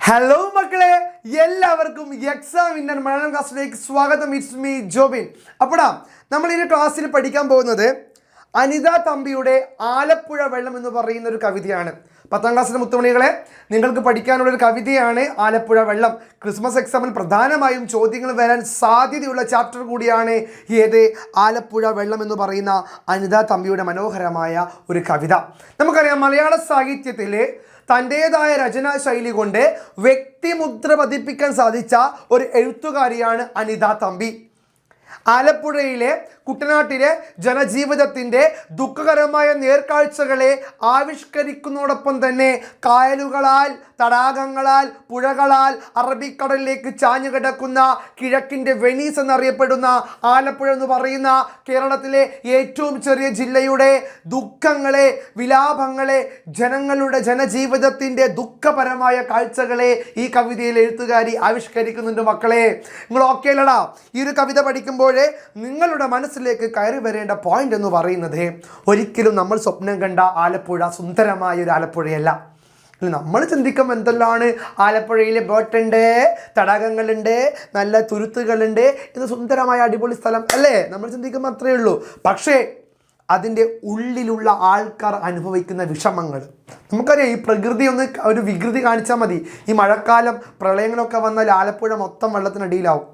Hello മക്കളെ, എല്ലാവർക്കും exam winner Malayalam ക്ലാസ്സിലേക്ക് സ്വാഗതം. It's me Jobin. അപ്പോഴാ നമ്മൾ ഈ ക്ലാസ്സിൽ പഠിക്കാൻ പോകുന്നത് അനിത തമ്പിയുടെ ആലപ്പുഴ വെള്ളം എന്ന് പറയുന്ന ഒരു കവിതയാണ്. 10ാം ക്ലാസ്സിലെ മുത്തുമണികളെ, നിങ്ങൾക്ക് പഠിക്കാനുള്ളൊരു കവിതയാണ് ആലപ്പുഴ വെള്ളം. ക്രിസ്മസ് എക്സാമിൽ പ്രധാനമായും ചോദ്യങ്ങൾ വരാൻ സാധ്യതയുള്ള ചാപ്റ്റർ കൂടിയാണ് ഏത് ആലപ്പുഴ വെള്ളം എന്ന് പറയുന്ന അനിത തമ്പിയുടെ മനോഹരമായ ഒരു കവിത. നമുക്കറിയാം, മലയാള സാഹിത്യത്തിലെ തൻ്റേതായ രചനാ ശൈലി കൊണ്ട് വ്യക്തിമുദ്ര പതിപ്പിക്കാൻ സാധിച്ച ഒരു എഴുത്തുകാരിയാണ് അനിത തമ്പി. ആലപ്പുഴയിലെ കുട്ടനാട്ടിലെ ജനജീവിതത്തിൻ്റെ ദുഃഖകരമായ നേർക്കാഴ്ചകളെ ആവിഷ്കരിക്കുന്നതോടൊപ്പം തന്നെ കായലുകളാൽ, തടാകങ്ങളാൽ, പുഴകളാൽ അറബിക്കടലിലേക്ക് ചാഞ്ഞു കിടക്കുന്ന കിഴക്കിൻ്റെ വെനീസ് എന്നറിയപ്പെടുന്ന ആലപ്പുഴ എന്ന് പറയുന്ന കേരളത്തിലെ ഏറ്റവും ചെറിയ ജില്ലയുടെ ദുഃഖങ്ങളെ, വിലാപങ്ങളെ, ജനങ്ങളുടെ ജനജീവിതത്തിൻ്റെ ദുഃഖപരമായ കാഴ്ചകളെ ഈ കവിതയിൽ എഴുത്തുകാരി ആവിഷ്കരിക്കുന്നുണ്ട്. മക്കളെ, നിങ്ങൾ ഓക്കെ അല്ലടാ? ഈ ഒരു കവിത പഠിക്കുമ്പോൾ നിങ്ങളുടെ മനസ്സിലേക്ക് കയറി വരേണ്ട പോയിന്റ് എന്ന് പറയുന്നത്, ഒരിക്കലും നമ്മൾ സ്വപ്നം കണ്ട ആലപ്പുഴ സുന്ദരമായ ഒരു ആലപ്പുഴയല്ല. നമ്മൾ ചിന്തിക്കുമ്പോൾ എന്തെല്ലാണ് ആലപ്പുഴയിൽ ബോട്ടുണ്ട്, തടാകങ്ങളുണ്ട്, നല്ല തുരുത്തുകളുണ്ട്, ഇത് സുന്ദരമായ അടിപൊളി സ്ഥലം അല്ലേ? നമ്മൾ ചിന്തിക്കുമ്പോൾ അത്രയേ ഉള്ളൂ. പക്ഷേ അതിൻ്റെ ഉള്ളിലുള്ള ആൾക്കാർ അനുഭവിക്കുന്ന വിഷമങ്ങൾ നമുക്കറിയാം. ഈ പ്രകൃതി ഒന്ന് ഒരു വികൃതി കാണിച്ചാൽ മതി. ഈ മഴക്കാലം പ്രളയങ്ങളൊക്കെ വന്നാൽ ആലപ്പുഴ മൊത്തം വെള്ളത്തിനടിയിലാവും.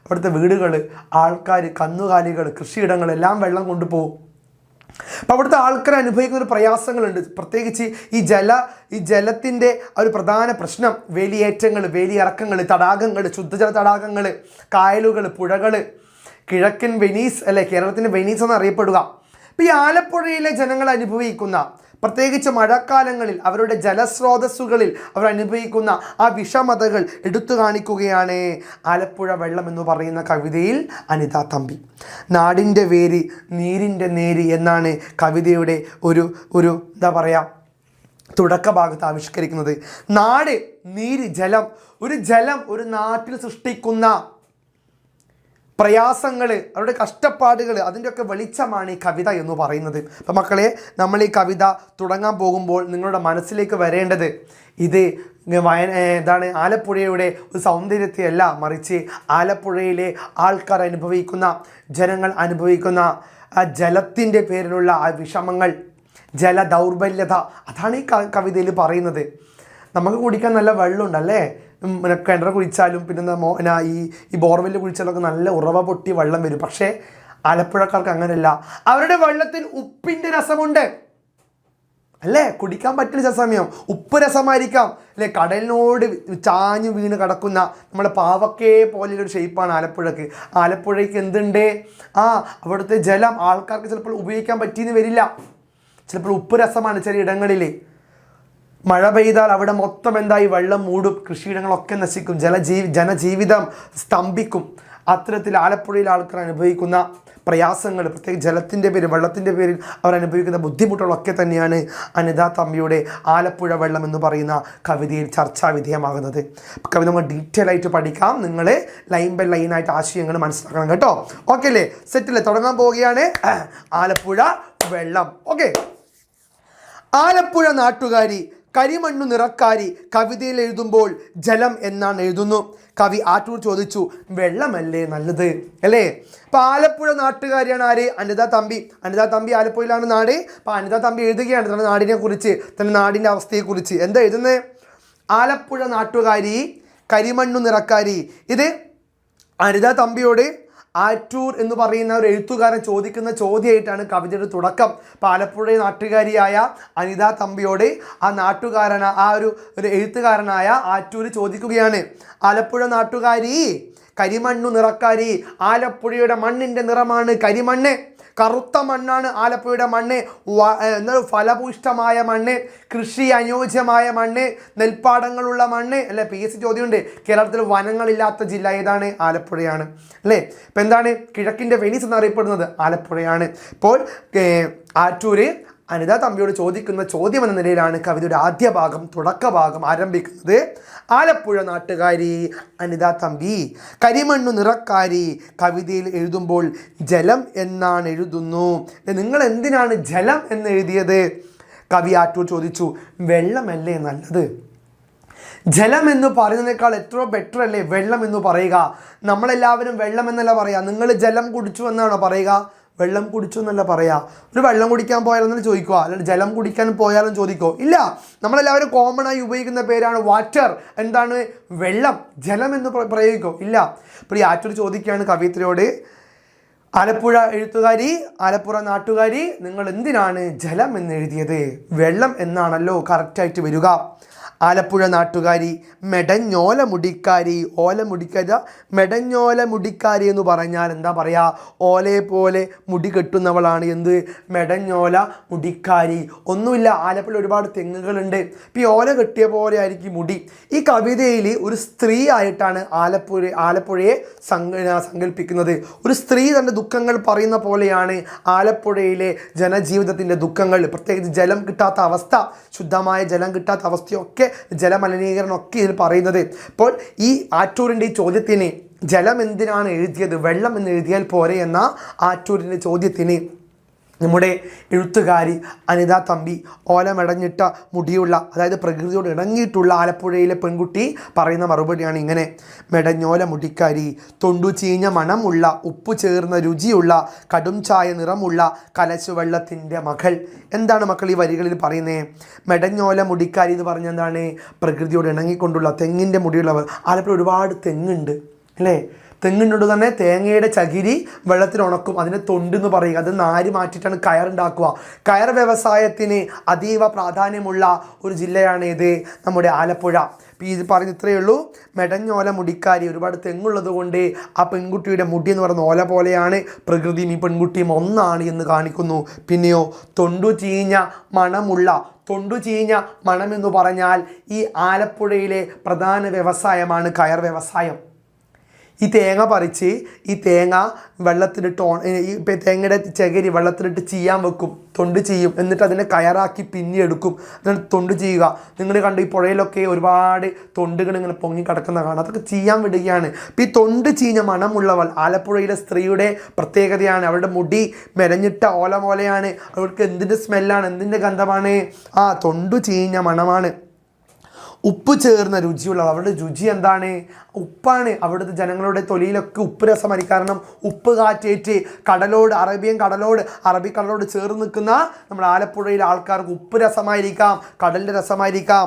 അവിടുത്തെ വീടുകൾ, ആൾക്കാർ, കന്നുകാലികൾ, കൃഷിയിടങ്ങളെല്ലാം വെള്ളം കൊണ്ടുപോകും. അപ്പോൾ അവിടുത്തെ ആൾക്കാർ അനുഭവിക്കുന്ന ഒരു പ്രയാസങ്ങളുണ്ട്. പ്രത്യേകിച്ച് ഈ ജലത്തിൻ്റെ ഒരു പ്രധാന പ്രശ്നം വേലിയേറ്റങ്ങൾ, വേലിയിറക്കങ്ങൾ, തടാകങ്ങൾ, ശുദ്ധജല തടാകങ്ങൾ, കായലുകൾ, പുഴകൾ, കിഴക്കൻ വെനീസ് അല്ലെ, കേരളത്തിൻ്റെ വെനീസ് എന്നറിയപ്പെടുക. അപ്പോൾ ഈ ആലപ്പുഴയിലെ ജനങ്ങൾ അനുഭവിക്കുന്ന, പ്രത്യേകിച്ച് മഴക്കാലങ്ങളിൽ അവരുടെ ജലസ്രോതസ്സുകളിൽ അവർ അനുഭവിക്കുന്ന ആ വിഷമതകൾ എടുത്തു കാണിക്കുകയാണ് ആലപ്പുഴ വെള്ളം എന്ന് പറയുന്ന കവിതയിൽ അനിത തമ്പി. നാടിൻ്റെ വേര്, നീരിൻ്റെ നേര് എന്നാണ് കവിതയുടെ ഒരു എന്താ പറയുക തുടക്ക ഭാഗത്ത് ആവിഷ്കരിക്കുന്നത്. നാട്, നീര്, ജലം. ജലം ഒരു നാട്ടിൽ സൃഷ്ടിക്കുന്ന പ്രയാസങ്ങൾ, അവരുടെ കഷ്ടപ്പാടുകൾ, അതിൻ്റെയൊക്കെ വെളിച്ചമാണ് ഈ കവിത എന്ന് പറയുന്നത്. അപ്പം മക്കളെ, നമ്മൾ ഈ കവിത തുടങ്ങാൻ പോകുമ്പോൾ നിങ്ങളുടെ മനസ്സിലേക്ക് വരേണ്ടത് ഇത് ആലപ്പുഴയുടെ ഒരു സൗന്ദര്യത്തെയല്ല, മറിച്ച് ആലപ്പുഴയിലെ ആൾക്കാർ അനുഭവിക്കുന്ന, ജനങ്ങൾ അനുഭവിക്കുന്ന ആ ജലത്തിൻ്റെ പേരിലുള്ള ആ വിഷമങ്ങൾ, ജല ദൗർബല്യത, അതാണ് ഈ കവിതയിൽ പറയുന്നത്. നമുക്ക് കുടിക്കാൻ നല്ല വെള്ളമുണ്ടല്ലേ, കിണർ കുഴിച്ചാലും പിന്നെ ഈ ബോർവെല്ല് കുഴിച്ചാലൊക്കെ നല്ല ഉറവ പൊട്ടി വെള്ളം വരും. പക്ഷേ ആലപ്പുഴക്കാർക്ക് അങ്ങനെയല്ല. അവരുടെ വെള്ളത്തിൽ ഉപ്പിൻ്റെ രസമുണ്ട് അല്ലേ? കുടിക്കാൻ പറ്റില്ല സമയം. ഉപ്പ് രസമായിരിക്കാം അല്ലേ? കടലിനോട് ചാഞ്ഞു വീണ് കിടക്കുന്ന നമ്മുടെ പാവക്കയെ പോലെയൊരു ഷേപ്പാണ് ആലപ്പുഴക്ക്. ആലപ്പുഴയ്ക്ക് എന്തുണ്ട്? അവിടുത്തെ ജലം ആൾക്കാർക്ക് ചിലപ്പോൾ ഉപയോഗിക്കാൻ പറ്റിയെന്ന് വരില്ല. ചിലപ്പോൾ ഉപ്പ് രസമാണ് ചില ഇടങ്ങളിൽ. മഴ പെയ്താൽ അവിടെ മൊത്തം എന്തായി വെള്ളം മൂടും, കൃഷിയിടങ്ങളൊക്കെ നശിക്കും, ജനജീവിതം സ്തംഭിക്കും. അത്തരത്തിൽ ആലപ്പുഴയിൽ ആൾക്കാർ അനുഭവിക്കുന്ന പ്രയാസങ്ങൾ, പ്രത്യേകിച്ച് ജലത്തിൻ്റെ പേരിൽ, വെള്ളത്തിൻ്റെ പേരിൽ അവർ അനുഭവിക്കുന്ന ബുദ്ധിമുട്ടുകളൊക്കെ തന്നെയാണ് അനിത തമ്പിയുടെ ആലപ്പുഴ വെള്ളം എന്ന് പറയുന്ന കവിതയിൽ ചർച്ചാ വിധേയമാകുന്നത്. കവിത നമ്മൾ ഡീറ്റെയിൽ ആയിട്ട് പഠിക്കാം. നിങ്ങൾ ലൈൻ ബൈ ലൈനായിട്ട് ആശയങ്ങൾ മനസ്സിലാക്കണം കേട്ടോ. ഓക്കെ അല്ലേ? സെറ്റല്ലേ? തുടങ്ങാൻ പോവുകയാണ് ആലപ്പുഴ വെള്ളം. ഓക്കെ. ആലപ്പുഴ നാട്ടുകാരി, കരിമണ്ണു നിറക്കാരി, കവിതയിൽ എഴുതുമ്പോൾ ജലം എന്നാണ് എഴുതുന്നു. കവി ആറ്റൂർ ചോദിച്ചു, വെള്ളമല്ലേ നല്ലത് അല്ലേ? അപ്പോൾ ആലപ്പുഴ നാട്ടുകാരിയാണ് ആര്? അനിത തമ്പി. അനിത തമ്പി ആലപ്പുഴയിലാണ് നാട്. അപ്പോൾ അനിത തമ്പി എഴുതുകയാണ് തൻ്റെ നാടിനെ കുറിച്ച്, തൻ്റെ നാടിൻ്റെ അവസ്ഥയെക്കുറിച്ച്. എന്താ എഴുതുന്നത്? ആലപ്പുഴ നാട്ടുകാരി, കരിമണ്ണു നിറക്കാരി. ഇത് അനിത തമ്പിയോട് ആറ്റൂർ എന്ന് പറയുന്ന ഒരു എഴുത്തുകാരൻ ചോദിക്കുന്ന ചോദ്യമായിട്ടാണ് കവിതയുടെ തുടക്കം. അപ്പോൾ ആലപ്പുഴ നാട്ടുകാരിയായ അനിത തമ്പിയോട് ഒരു എഴുത്തുകാരനായ ആറ്റൂർ ചോദിക്കുകയാണ്, ആലപ്പുഴ നാട്ടുകാരി, കരിമണ്ണു നിറക്കാരി, ആലപ്പുഴയുടെ മണ്ണിൻ്റെ നിറമാണ് കരിമണ്ണ്. കറുത്ത മണ്ണാണ് ആലപ്പുഴയുടെ മണ്ണ്. ഫലഭൂഷ്ടമായ മണ്ണ്, കൃഷി അനുയോജ്യമായ മണ്ണ്, നെൽപ്പാടങ്ങളുള്ള മണ്ണ് അല്ലേ? PSC ചോദ്യമുണ്ട്. കേരളത്തിൽ വനങ്ങളില്ലാത്ത ജില്ല ഏതാണ്? ആലപ്പുഴയാണ് അല്ലേ? ഇപ്പം എന്താണ് കിഴക്കിൻ്റെ വെനീസ് എന്നറിയപ്പെടുന്നത്? ആലപ്പുഴയാണ്. ഇപ്പോൾ ആറ്റൂര് അനിത തമ്പിയോട് ചോദിക്കുന്ന ചോദ്യം എന്ന നിലയിലാണ് കവിതയുടെ ആദ്യ ഭാഗം, തുടക്ക ഭാഗം ആരംഭിക്കുന്നത്. ആലപ്പുഴ നാട്ടുകാരി അനിത തമ്പി, കരിമണ്ണു നിറക്കാരി, കവിതയിൽ എഴുതുമ്പോൾ ജലം എന്നാണ് എഴുതുന്നു. നിങ്ങൾ എന്തിനാണ് ജലം എന്ന് എഴുതിയത്? കവി ആറ്റൂർ ചോദിച്ചു. വെള്ളമല്ലേ നല്ലത്? ജലം എന്ന് പറയുന്നതിനേക്കാൾ എത്രയോ ബെറ്റർ അല്ലേ വെള്ളം എന്ന് പറയുക. നമ്മളെല്ലാവരും വെള്ളം എന്നല്ല പറയുക. നിങ്ങൾ ജലം കുടിച്ചു എന്നാണോ പറയുക? വെള്ളം കുടിച്ചു എന്നല്ല പറയുക. ഒരു വെള്ളം കുടിക്കാൻ പോയാലെന്ന് ചോദിക്കുക, അല്ലെങ്കിൽ ജലം കുടിക്കാൻ പോയാലും ചോദിക്കോ? ഇല്ല. നമ്മളെല്ലാവരും കോമൺ ആയി ഉപയോഗിക്കുന്ന പേരാണ് വാട്ടർ. എന്താണ്? വെള്ളം. ജലം എന്ന് പ്രയോഗിക്കോ? ഇല്ല. അപ്പോൾ ഈ ആറ്റൂർ ചോദിക്കുകയാണ് കവിയത്രിയോട്, ആലപ്പുഴ എഴുത്തുകാരി, ആലപ്പുഴ നാട്ടുകാരി, നിങ്ങൾ എന്തിനാണ് ജലം എന്ന് എഴുതിയത്? വെള്ളം എന്നാണല്ലോ കറക്റ്റായിട്ട് വരിക. ആലപ്പുഴ നാട്ടുകാരി, മെടഞ്ഞോല മുടിക്കാരി. ഓല മുടിക്കാരി, മെടഞ്ഞോല മുടിക്കാരി എന്ന് പറഞ്ഞാൽ എന്താ പറയുക? ഓലയെ പോലെ മുടി കെട്ടുന്നവളാണ്. എന്ത്? മെടഞ്ഞോല മുടിക്കാരി. ഒന്നുമില്ല, ആലപ്പുഴ ഒരുപാട് തെങ്ങുകളുണ്ട്. ഇപ്പം ഈ ഓല കെട്ടിയ പോലെ ആയിരിക്കും മുടി. ഈ കവിതയിൽ ഒരു സ്ത്രീ ആയിട്ടാണ് ആലപ്പുഴയെ സങ്കല്പിക്കുന്നത്. ഒരു സ്ത്രീ തൻ്റെ ദുഃഖങ്ങൾ പറയുന്ന പോലെയാണ് ആലപ്പുഴയിലെ ജനജീവിതത്തിൻ്റെ ദുഃഖങ്ങൾ. പ്രത്യേകിച്ച് ജലം കിട്ടാത്ത അവസ്ഥ, ശുദ്ധമായ ജലം കിട്ടാത്ത അവസ്ഥയൊക്കെ, ജലമലിനീകരണമൊക്കെ ഇതിൽ പറയുന്നത്. അപ്പോൾ ഈ ആറ്റൂരിൻ്റെ ഈ ചോദ്യത്തിന് ജലം എന്തിനാണ് എഴുതിയത്, വെള്ളം എന്ന് എഴുതിയാൽ പോരെ എന്ന ആറ്റൂരിൻ്റെ ചോദ്യത്തിന് നമ്മുടെ എഴുത്തുകാരി അനിത തമ്പി, ഓലമെടഞ്ഞിട്ട മുടിയുള്ള, അതായത് പ്രകൃതിയോട് ഇണങ്ങിയിട്ടുള്ള ആലപ്പുഴയിലെ പെൺകുട്ടി പറയുന്ന മറുപടിയാണ് ഇങ്ങനെ: മെടഞ്ഞോല മുടിക്കാരി, തൊണ്ടു ചീഞ്ഞ മണമുള്ള, ഉപ്പു ചേർന്ന രുചിയുള്ള, കടും ചായ നിറമുള്ള കലശുവെള്ളത്തിൻ്റെ മകൾ. എന്താണ് മക്കൾ ഈ വരികളിൽ പറയുന്നത്? മെടഞ്ഞോല മുടിക്കാരി എന്ന് പറഞ്ഞാൽ എന്താണ്? പ്രകൃതിയോട് ഇണങ്ങിക്കൊണ്ടുള്ള, തെങ്ങിൻ്റെ മുടിയുള്ളവർ. ആലപ്പുഴ ഒരുപാട് തെങ്ങുണ്ട് അല്ലേ? തെങ്ങിനോട് തന്നെ തേങ്ങയുടെ ചകിരി വെള്ളത്തിൽ ഉണക്കും, അതിനെ തൊണ്ടെന്ന് പറയുക. അത് നാര് മാറ്റിയിട്ടാണ് കയറുണ്ടാക്കുക. കയർ വ്യവസായത്തിന് അതീവ പ്രാധാന്യമുള്ള ഒരു ജില്ലയാണ് ഇത്, നമ്മുടെ ആലപ്പുഴ. ഇപ്പോൾ ഇത് പറഞ്ഞ് ഇത്രയേ ഉള്ളൂ. മെടഞ്ഞോല മുടിക്കാരി, ഒരുപാട് തെങ്ങുള്ളത് കൊണ്ട് ആ പെൺകുട്ടിയുടെ മുടി എന്ന് പറയുന്ന ഓല പോലെയാണ്. പ്രകൃതിയും ഈ പെൺകുട്ടിയും ഒന്നാണ് എന്ന് കാണിക്കുന്നു. പിന്നെയോ തൊണ്ടു ചീഞ്ഞ മണമുള്ള, തൊണ്ടു ചീഞ്ഞ മണമെന്ന് പറഞ്ഞാൽ ഈ ആലപ്പുഴയിലെ പ്രധാന വ്യവസായമാണ് കയർ വ്യവസായം. ഈ തേങ്ങ പറിച്ച് ഈ തേങ്ങ വെള്ളത്തിലിട്ട് ഈ തേങ്ങയുടെ ചകിരി വെള്ളത്തിലിട്ട് ചെയ്യാൻ വെക്കും, തൊണ്ട് ചെയ്യും. എന്നിട്ട് അതിനെ കയറാക്കി പിന്നിയെടുക്കും, എന്നിട്ട് തൊണ്ട് ചെയ്യുക. നിങ്ങൾ കണ്ട് ഈ പുഴയിലൊക്കെ ഒരുപാട് തൊണ്ടുകൾ ഇങ്ങനെ പൊങ്ങി കിടക്കുന്ന കാണാം. അതൊക്കെ ചെയ്യാൻ വിടുകയാണ്. അപ്പം ഈ തൊണ്ട് ചീഞ്ഞ മണമുള്ളവൾ ആലപ്പുഴയിലെ സ്ത്രീയുടെ പ്രത്യേകതയാണ്. അവളുടെ മുടി മെനഞ്ഞിട്ട ഓല പോലെയാണ്. അവൾക്ക് എന്തിൻ്റെ സ്മെല്ലാണ്, എന്തിൻ്റെ ഗന്ധമാണ്? തൊണ്ടു ചീഞ്ഞ മണമാണ്. ഉപ്പ് ചേർന്ന രുചിയുള്ള, അവരുടെ രുചി എന്താണ്? ഉപ്പാണ്. അവിടുത്തെ ജനങ്ങളുടെ തൊലിയിലൊക്കെ ഉപ്പ് രസമായിരിക്കും. കാരണം ഉപ്പ് കാറ്റേറ്റ് കടലോട്, അറബിക്കടലോട് ചേർന്ന് നിൽക്കുന്ന നമ്മുടെ ആലപ്പുഴയിലെ ആൾക്കാർക്ക് ഉപ്പ് രസമായിരിക്കാം, കടലിൻ്റെ രസമായിരിക്കാം.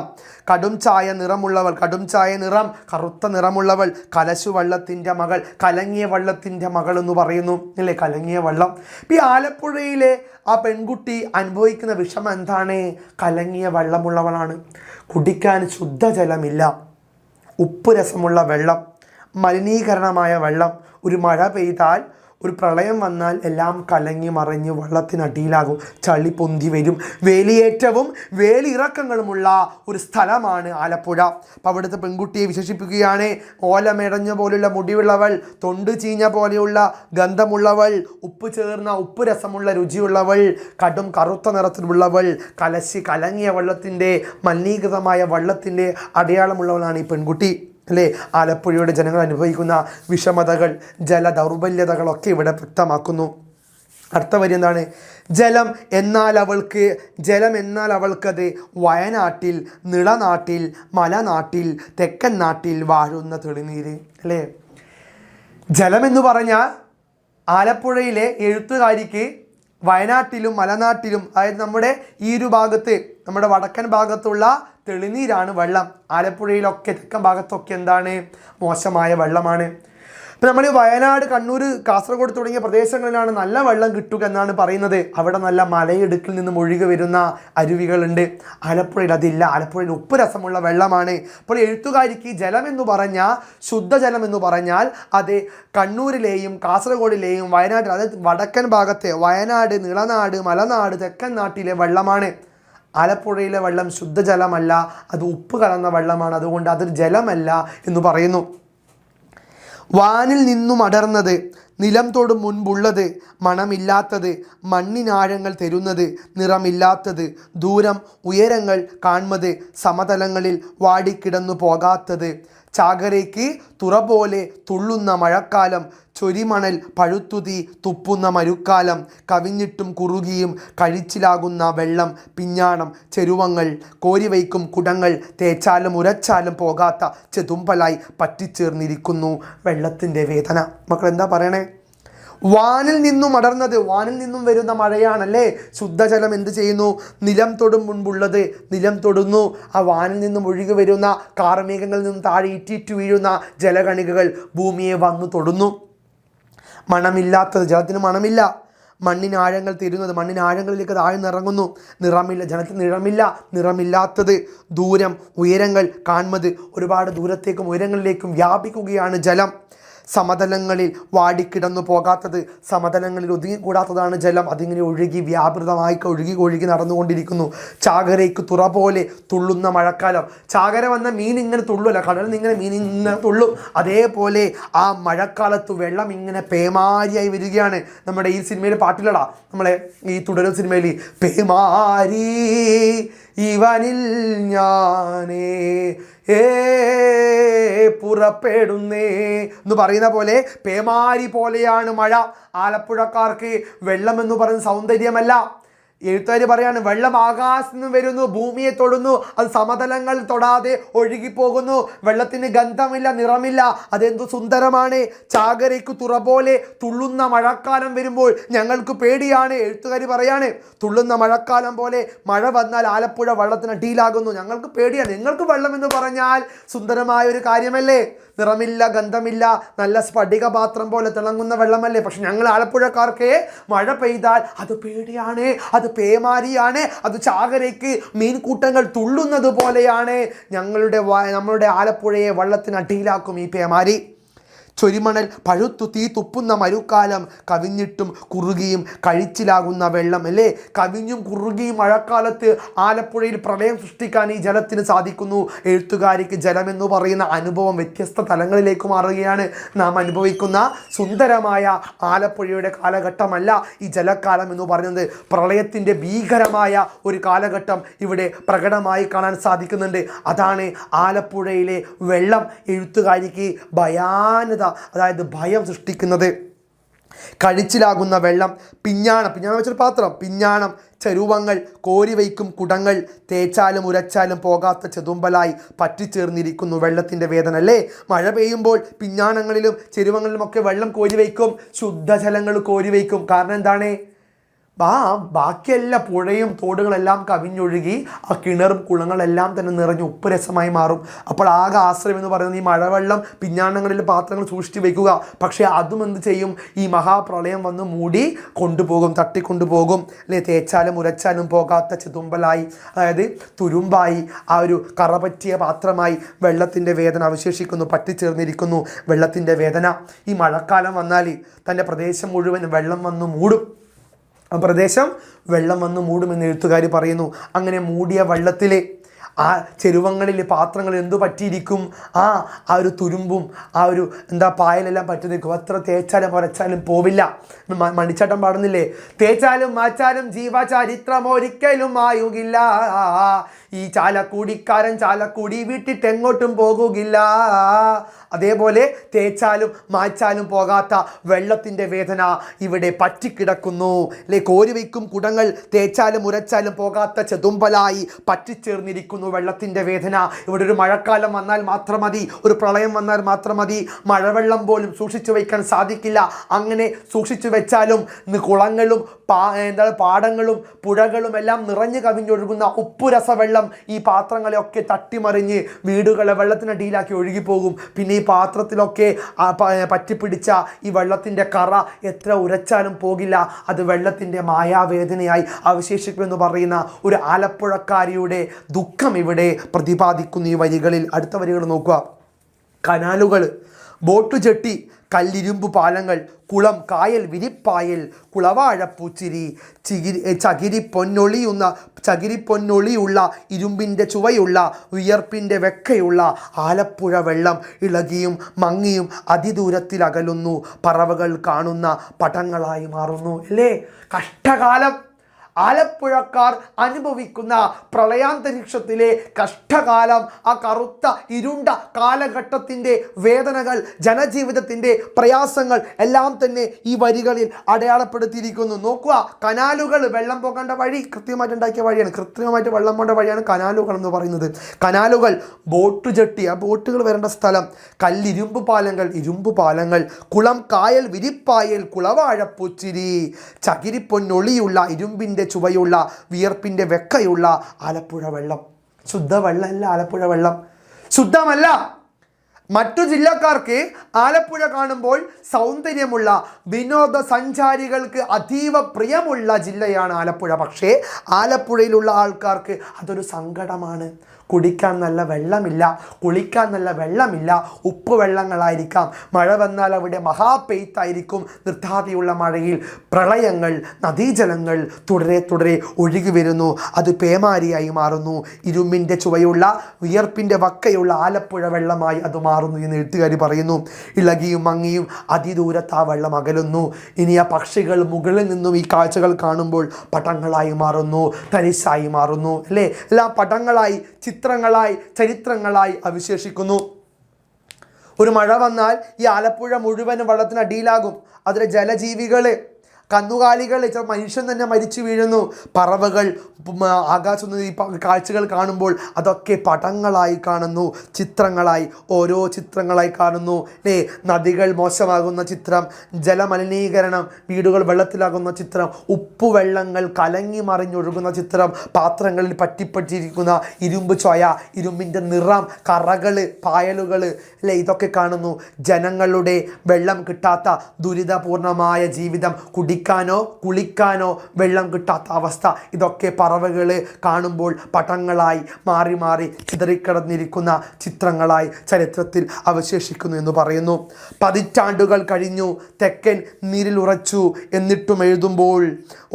കടും ചായ നിറമുള്ളവൾ, കടും ചായ നിറം, കറുത്ത നിറമുള്ളവൾ, കലശു വള്ളത്തിൻ്റെ മകൾ, കലങ്ങിയ വള്ളത്തിൻ്റെ മകൾ എന്ന് പറയുന്നു അല്ലേ? കലങ്ങിയ വള്ളം. ഈ ആലപ്പുഴയിലെ ആ പെൺകുട്ടി അനുഭവിക്കുന്ന വിഷമം എന്താണ്? കലങ്ങിയ വെള്ളമുള്ളവളാണ്. കുടിക്കാൻ ശുദ്ധജലമില്ല, ഉപ്പ് രസമുള്ള വെള്ളം, മലിനീകരണമായ വെള്ളം. ഒരു മഴ പെയ്താൽ, ഒരു പ്രളയം വന്നാൽ എല്ലാം കലങ്ങി മറിഞ്ഞ് വെള്ളത്തിനടിയിലാകും, ചളി പൊന്തി വരും. വേലിയേറ്റവും വേലിയിറക്കങ്ങളുമുള്ള ഒരു സ്ഥലമാണ് ആലപ്പുഴ. അപ്പോൾ അവിടുത്തെ പെൺകുട്ടിയെ വിശേഷിപ്പിക്കുകയാണ് ഓലമെടഞ്ഞ പോലുള്ള മുടിയുള്ളവൾ, തൊണ്ട് ചീഞ്ഞ പോലെയുള്ള ഗന്ധമുള്ളവൾ, ഉപ്പ് ചേർന്ന ഉപ്പ് രസമുള്ള രുചിയുള്ളവൾ, കടും കറുത്ത നിറത്തിലുള്ളവൾ, കലങ്ങിയ വെള്ളത്തിൻ്റെ, മലിനീകൃതമായ വെള്ളത്തിൻ്റെ അടയാളമുള്ളവളാണ് ഈ പെൺകുട്ടി അല്ലേ? ആലപ്പുഴയുടെ ജനങ്ങൾ അനുഭവിക്കുന്ന വിഷമതകൾ, ജല ദൗർബല്യതകളൊക്കെ ഇവിടെ വ്യക്തമാക്കുന്നു. അടുത്ത വരി എന്താണ്? ജലം എന്നാൽ അവൾക്കത് വയനാട്ടിൽ, നിളനാട്ടിൽ, മലനാട്ടിൽ, തെക്കൻ നാട്ടിൽ വാഴുന്ന തെളിനീര് അല്ലേ? ജലമെന്ന് പറഞ്ഞാൽ ആലപ്പുഴയിലെ എഴുത്തുകാരിക്ക് വയനാട്ടിലും മലനാട്ടിലും, അതായത് നമ്മുടെ ഈ ഒരു ഭാഗത്ത്, നമ്മുടെ വടക്കൻ ഭാഗത്തുള്ള തെളിനീരാണ് വെള്ളം. ആലപ്പുഴയിലൊക്കെ തെക്കൻ ഭാഗത്തൊക്കെ എന്താണ്? മോശമായ വെള്ളമാണ്. ഇപ്പം നമ്മൾ വയനാട്, കണ്ണൂർ, കാസർഗോഡ് തുടങ്ങിയ പ്രദേശങ്ങളിലാണ് നല്ല വെള്ളം കിട്ടുക എന്നാണ് പറയുന്നത്. അവിടെ നല്ല മലയിടുക്കിൽ നിന്നും ഒഴുകി വരുന്ന അരുവികളുണ്ട്. ആലപ്പുഴയിൽ അതില്ല. ആലപ്പുഴയിൽ ഉപ്പ് രസമുള്ള വെള്ളമാണ്. അപ്പോൾ എഴുത്തുകാരിക്ക് ജലം എന്ന് പറഞ്ഞാൽ, ശുദ്ധജലം എന്ന് പറഞ്ഞാൽ അത് കണ്ണൂരിലെയും കാസർഗോഡിലെയും വയനാട്ടിൽ, അതായത് വടക്കൻ ഭാഗത്തെ വയനാട്, നിളനാട്, മലനാട്, തെക്കൻ നാട്ടിലെ വെള്ളമാണ്. ആലപ്പുഴയിലെ വെള്ളം ശുദ്ധജലമല്ല, അത് ഉപ്പ് കലർന്ന വെള്ളമാണ്. അതുകൊണ്ട് അതൊരു ജലമല്ല എന്ന് പറയുന്നു. വാനിൽ നിന്നും അടർന്നത്, നിലം തൊടും മുൻപുള്ളത്, മണമില്ലാത്തത്, മണ്ണിനാഴങ്ങൾ തരുന്നത്, നിറമില്ലാത്തത്, ദൂരം ഉയരങ്ങൾ കാൺമത്, സമതലങ്ങളിൽ വാടിക്കിടന്നു പോകാത്തത്, ചാകരയ്ക്ക് തുറ പോലെ തുള്ളുന്ന മഴക്കാലം, ചൊരിമണൽ പഴുത്തുതീ തുപ്പുന്ന മരുക്കാലം കവിഞ്ഞിട്ടും കുറുകിയും കഴിച്ചിലാകുന്ന വെള്ളം പിഞ്ഞാണം ചെരുവങ്ങൾ കോരിവയ്ക്കും കുടങ്ങൾ തേച്ചാലും ഉരച്ചാലും പോകാത്ത ചെതുമ്പലായി പറ്റിച്ചേർന്നിരിക്കുന്നു വെള്ളത്തിൻ്റെ വേദന. മക്കൾ എന്താ പറയണേ? വാനിൽ നിന്നും അടർന്നത്, വാനിൽ നിന്നും വരുന്ന മഴയാണല്ലേ. ശുദ്ധജലം എന്ത് ചെയ്യുന്നു? നിലം തൊടും മുൻപുള്ളത് നിലം തൊടുന്നു. ആ വാനിൽ നിന്നും ഒഴുകി വരുന്ന കാർമേഘങ്ങളിൽ നിന്നും താഴെ ഇറ്റിറ്റു വീഴുന്ന ജലകണികകൾ ഭൂമിയെ വന്നു തൊടുന്നു. മണമില്ലാത്തത്, ജലത്തിന് മണമില്ല. മണ്ണിന് ആഴങ്ങൾ തരുന്നത്, മണ്ണിന് ആഴങ്ങളിലേക്ക് താഴ്ന്നിറങ്ങുന്നു. നിറമില്ല, ജലത്തിന് നിറമില്ലാത്തത്. ദൂരം ഉയരങ്ങൾ കാൺമത്, ഒരുപാട് ദൂരത്തേക്കും ഉയരങ്ങളിലേക്കും വ്യാപിക്കുകയാണ് ജലം. സമതലങ്ങളിൽ വാടിക്കിടന്നു പോകാത്തത്, സമതലങ്ങളിൽ ഒതുങ്ങിക്കൂടാത്തതാണ് ജലം. അതിങ്ങനെ ഒഴുകി വ്യാപൃതമായി ഒഴുകി നടന്നുകൊണ്ടിരിക്കുന്നു. ചാകരയ്ക്ക് തുറ പോലെ തുള്ളുന്ന മഴക്കാലം. ചാകര വന്ന മീൻ ഇങ്ങനെ തുള്ളൂല, കടലിൽ നിന്ന് ഇങ്ങനെ മീൻ ഇങ്ങനെ തുള്ളും. അതേപോലെ ആ മഴക്കാലത്ത് വെള്ളം ഇങ്ങനെ പേമാരിയായി വരികയാണ്. നമ്മുടെ ഈ സിനിമയിൽ പാട്ടിലടാ, നമ്മളെ ഈ തുടരും സിനിമയിൽ പേമാരി ഇവനിൽ ഞാനേ പുറപ്പെടുന്നേ എന്ന് പറയുന്ന പോലെ പേമാരി പോലെയാണ് മഴ. ആലപ്പുഴക്കാർക്ക് വെള്ളം എന്ന് പറയുന്ന സൗന്ദര്യമല്ല. എഴുത്തുകാർ പറയാണ്, വെള്ളം ആകാശത്ത് നിന്ന് വരുന്നു, ഭൂമിയെ തൊടുന്നു, അത് സമതലങ്ങൾ തൊടാതെ ഒഴുകിപ്പോകുന്നു. വെള്ളത്തിന് ഗന്ധമില്ല, നിറമില്ല, അതെന്തു സുന്ദരമാണ്. ചാകരയ്ക്ക് തുറ പോലെ തുള്ളുന്ന മഴക്കാലം വരുമ്പോൾ ഞങ്ങൾക്ക് പേടിയാണ്. എഴുത്തുകാർ പറയാണ്, തുള്ളുന്ന മഴക്കാലം പോലെ മഴ വന്നാൽ ആലപ്പുഴ വെള്ളത്തിനടിയിലാകുന്നു, ഞങ്ങൾക്ക് പേടിയാണ്. നിങ്ങൾക്ക് വെള്ളം എന്ന് പറഞ്ഞാൽ സുന്ദരമായ ഒരു കാര്യമല്ലേ? നിറമില്ല, ഗന്ധമില്ല, നല്ല സ്ഫടിക പാത്രം പോലെ തിളങ്ങുന്ന വെള്ളമല്ലേ? പക്ഷെ ഞങ്ങൾ ആലപ്പുഴക്കാർക്ക് മഴ പെയ്താൽ അത് പേടിയാണ്, അത് പേമാരിയാണ്, അത് ചാകരയ്ക്ക് മീൻകൂട്ടങ്ങൾ തുള്ളുന്നത് പോലെയാണ്. നമ്മളുടെ ആലപ്പുഴയെ വെള്ളത്തിനടിയിലാക്കും ഈ പേമാരി. ചൊരിമണൽ പഴുത്തു തീ തുപ്പുന്ന മരുക്കാലം കവിഞ്ഞിട്ടും കുറുകിയും കഴിച്ചിലാകുന്ന വെള്ളം അല്ലേ? കവിഞ്ഞും കുറുകിയും മഴക്കാലത്ത് ആലപ്പുഴയിൽ പ്രളയം സൃഷ്ടിക്കാൻ ഈ ജലത്തിന് സാധിക്കുന്നു. എഴുത്തുകാരിക്ക് ജലമെന്ന് പറയുന്ന അനുഭവം വ്യത്യസ്ത തലങ്ങളിലേക്ക് മാറുകയാണ്. നാം അനുഭവിക്കുന്ന സുന്ദരമായ ആലപ്പുഴയുടെ കാലഘട്ടമല്ല ഈ ജലക്കാലം എന്ന് പറയുന്നത്. പ്രളയത്തിൻ്റെ ഭീകരമായ ഒരു കാലഘട്ടം ഇവിടെ പ്രകടമായി കാണാൻ സാധിക്കുന്നുണ്ട്. അതാണ് ആലപ്പുഴയിലെ വെള്ളം എഴുത്തുകാരിക്ക് ഭയാനത, അതായത് ഭയം സൃഷ്ടിക്കുന്നത്. കഴിച്ചിലാകുന്ന വെള്ളം പിഞ്ഞാണം വെച്ചൊരു പാത്രം, പിഞ്ഞാണം ചരുവങ്ങൾ കോരിവയ്ക്കും കുടങ്ങൾ തേച്ചാലും ഉരച്ചാലും പോകാത്ത ചെതുമ്പലായി പറ്റിച്ചേർന്നിരിക്കുന്നു വെള്ളത്തിൻ്റെ വേദന അല്ലേ? മഴ പെയ്യുമ്പോൾ പിഞ്ഞാണങ്ങളിലും ചെരുവങ്ങളിലുമൊക്കെ വെള്ളം കോരിവയ്ക്കും, ശുദ്ധജലങ്ങൾ കോരിവയ്ക്കും. കാരണം എന്താണ്? ബാക്കിയെല്ലാ പുഴയും തോടുകളെല്ലാം കവിഞ്ഞൊഴുകി ആ കിണറും കുളങ്ങളെല്ലാം തന്നെ നിറഞ്ഞ് ഉപ്പ് രസമായി മാറും. അപ്പോൾ ആകെ ആശ്രയം എന്ന് പറയുന്നത് ഈ മഴവെള്ളം പിഞ്ഞാണങ്ങളിൽ പാത്രങ്ങൾ സൂക്ഷിച്ച് വയ്ക്കുക. പക്ഷേ അതും എന്ത് ചെയ്യും? ഈ മഹാപ്രളയം വന്ന് മൂടി കൊണ്ടുപോകും, തട്ടിക്കൊണ്ടുപോകും അല്ലേ? തേച്ചാലും ഉരച്ചാലും പോകാത്ത ചെതുമ്പലായി, അതായത് തുരുമ്പായി, ആ ഒരു കറപറ്റിയ പാത്രമായി വെള്ളത്തിൻ്റെ വേദന അവശേഷിക്കുന്നു, പറ്റിച്ചേർന്നിരിക്കുന്നു വെള്ളത്തിൻ്റെ വേദന. ഈ മഴക്കാലം വന്നാൽ തൻ്റെ പ്രദേശം മുഴുവൻ വെള്ളം വന്ന് മൂടും. ആ പ്രദേശം വെള്ളം വന്ന് മൂടുമെന്ന് എഴുത്തുകാർ പറയുന്നു. അങ്ങനെ മൂടിയ വെള്ളത്തിലെ ആ ചെരുവങ്ങളിൽ പാത്രങ്ങൾ എന്തു പറ്റിയിരിക്കും? ആ ഒരു തുരുമ്പും ആ ഒരു പായലെല്ലാം പറ്റി നിൽക്കും. എത്ര തേച്ചാലും ഉരച്ചാലും പോവില്ല. മണിച്ചട്ടം പാടുന്നില്ലേ? തേച്ചാലും മാച്ചാലും ജീവചരിത്രമൊരിക്കലും ആയുകില്ല, ഈ ചാലക്കുടിക്കാരൻ ചാലക്കുടി വിട്ടിട്ട് എങ്ങോട്ടും പോകുകില്ല. അതേപോലെ തേച്ചാലും മാച്ചാലും പോകാത്ത വെള്ളത്തിൻ്റെ വേദന ഇവിടെ പറ്റിക്കിടക്കുന്നു അല്ലേ? കോരിവയ്ക്കും കുടങ്ങൾ തേച്ചാലും ഉരച്ചാലും പോകാത്ത ചെതുമ്പലായി പറ്റിച്ചേർന്നിരിക്കുന്നു വെള്ളത്തിൻ്റെ വേദന. ഇവിടെ ഒരു മഴക്കാലം വന്നാൽ മാത്രം മതി, ഒരു പ്രളയം വന്നാൽ മാത്രം മതി, മഴവെള്ളം പോലും സൂക്ഷിച്ചു വയ്ക്കാൻ സാധിക്കില്ല. അങ്ങനെ സൂക്ഷിച്ചു വെച്ചാലും കുളങ്ങളും പാടങ്ങളും പുഴകളും എല്ലാം നിറഞ്ഞു കവിഞ്ഞൊഴുകുന്ന ഉപ്പുരസവെള്ളം ഈ പാത്രങ്ങളെയൊക്കെ തട്ടിമറിഞ്ഞ് വീടുകളെ വെള്ളത്തിനടിയിലാക്കി ഒഴുകിപ്പോകും. പിന്നെ ഈ പാത്രത്തിലൊക്കെ പറ്റിപ്പിടിച്ച ഈ വെള്ളത്തിൻ്റെ കറ എത്ര ഉരച്ചാലും പോകില്ല, അത് വെള്ളത്തിൻ്റെ മായാവേദനയായി അവശേഷിക്കുമെന്ന് പറയുന്ന ഒരു ആലപ്പുഴക്കാരിയുടെ ദുഃഖം ഇവിടെ പ്രതിപാദിക്കുന്നു ഈ വരികളിൽ. അടുത്ത വരികൾ നോക്കുക. കനാലുകൾ, ബോട്ട് ജെട്ടി, കല്ലിരുമ്പ് പാലങ്ങൾ, കുളം, കായൽ, വിരിപ്പായൽ, കുളവാഴപ്പൂച്ചിരി, ചകിരിപ്പൊന്നൊളിയുള്ള ഇരുമ്പിൻ്റെ ചുവയുള്ള വിയർപ്പിൻ്റെ വെക്കയുള്ള ആലപ്പുഴ വെള്ളം ഇളകിയും മങ്ങിയും അതിദൂരത്തിൽ അകലുന്നു, പറവകൾ കാണുന്ന പടങ്ങളായി മാറുന്നു അല്ലേ? കഷ്ടകാലം. ആലപ്പുഴക്കാർ അനുഭവിക്കുന്ന പ്രളയാന്തരീക്ഷത്തിലെ കഷ്ടകാലം, ആ കറുത്ത ഇരുണ്ട കാലഘട്ടത്തിൻ്റെ വേദനകൾ, ജനജീവിതത്തിൻ്റെ പ്രയാസങ്ങൾ എല്ലാം തന്നെ ഈ വരികളിൽ അടയാളപ്പെടുത്തിയിരിക്കുന്നു. നോക്കുക, കനാലുകൾ, വെള്ളം പോകേണ്ട വഴി കൃത്യമായിട്ട് ഉണ്ടാക്കിയ വഴിയാണ്, കൃത്യമായിട്ട് വെള്ളം പോകേണ്ട വഴിയാണ് കനാലുകൾ എന്ന് പറയുന്നത്. കനാലുകൾ, ബോട്ട് ജെട്ടി, ആ ബോട്ടുകൾ വരേണ്ട സ്ഥലം, ഇരുമ്പ് പാലങ്ങൾ, കുളം, കായൽ, വിരിപ്പായൽ, കുളവാഴപ്പൂച്ചിരി, ചകിരിപ്പൊന്നൊളിയുള്ള, ഇരുമ്പിൻ്റെ ചുവയുള്ള, വിയർപ്പിൻ്റെ വെക്കയുള്ള ആലപ്പുഴ വെള്ളം. ശുദ്ധവെള്ളമല്ല ആലപ്പുഴ വെള്ളം, ശുദ്ധമല്ല. മറ്റു ജില്ലക്കാർക്ക് ആലപ്പുഴ കാണുമ്പോൾ സൗന്ദര്യമുള്ള, വിനോദസഞ്ചാരികൾക്ക് അതീവ പ്രിയമുള്ള ജില്ലയാണ് ആലപ്പുഴ. പക്ഷേ ആലപ്പുഴയിലുള്ള ആൾക്കാർക്ക് അതൊരു സങ്കടമാണ്. കുടിക്കാൻ നല്ല വെള്ളമില്ല, കുളിക്കാൻ നല്ല വെള്ളമില്ല, ഉപ്പ് വെള്ളങ്ങളായിരിക്കാം, മഴ വന്നാൽ അവിടെ മഹാപെയ്ത്തായിരിക്കും, നിർത്താതെയുള്ള മഴയിൽ പ്രളയങ്ങൾ, നദീജലങ്ങൾ തുടരെ ഒഴുകി വരുന്നു, അത് പേമാരിയായി മാറുന്നു. ഇരുമ്പിൻ്റെ ചുവയുള്ള, വിയർപ്പിൻ്റെ വക്കയുള്ള ആലപ്പുഴ വെള്ളമായി അത് മാറുന്നു എന്ന് എഴുത്തുകാർ പറയുന്നു. ഇളകിയും മങ്ങിയും അതിദൂരത്ത് ആ വെള്ളം അകലുന്നു. ഇനി ആ പക്ഷികൾ മുകളിൽ നിന്നും ഈ കാഴ്ചകൾ കാണുമ്പോൾ പടങ്ങളായി മാറുന്നു, തരിശായി മാറുന്നു, അല്ലേ? എല്ലാം പടങ്ങളായി, ചിത്രങ്ങളായി, ചരിത്രങ്ങളായി അവശേഷിക്കുന്നു. ഒരു മഴ വന്നാൽ ഈ ആലപ്പുഴ മുഴുവനും വെള്ളത്തിനടിയിലാകും. അതിലെ ജലജീവികൾ, കന്നുകാലികൾ, മനുഷ്യൻ തന്നെ മരിച്ചു വീഴുന്നു. പറവകൾ ആകാശത്ത് ഈ കാഴ്ചകൾ കാണുമ്പോൾ അതൊക്കെ പടങ്ങളായി കാണുന്നു, ചിത്രങ്ങളായി, ഓരോ ചിത്രങ്ങളായി കാണുന്നു, അല്ലേ? നദികൾ മോശമാകുന്ന ചിത്രം, ജലമലിനീകരണം, വീടുകൾ വെള്ളത്തിലാകുന്ന ചിത്രം, ഉപ്പുവെള്ളങ്ങൾ കലങ്ങി മറിഞ്ഞൊഴുകുന്ന ചിത്രം, പാത്രങ്ങളിൽ പറ്റിപ്പറ്റിയിരിക്കുന്ന ഇരുമ്പ് ചൊയ, ഇരുമ്പിൻ്റെ നിറം, കറകൾ, പായലുകൾ, അല്ലേ? ഇതൊക്കെ കാണുന്നു. ജനങ്ങളുടെ വെള്ളം കിട്ടാത്ത ദുരിതപൂർണമായ ജീവിതം, കുടിക്കാനോ കുളിക്കാനോ വെള്ളം കിട്ടാത്ത അവസ്ഥ, ഇതൊക്കെ പറവകൾ കാണുമ്പോൾ പടങ്ങളായി മാറി ചിതറിക്കിടന്നിരിക്കുന്ന ചിത്രങ്ങളായി ചരിത്രത്തിൽ അവശേഷിക്കുന്നു എന്ന് പറയുന്നു. പതിറ്റാണ്ടുകൾ കഴിഞ്ഞു, തെക്കൻ നീരിലുറച്ചു, എന്നിട്ടും എഴുതുമ്പോൾ,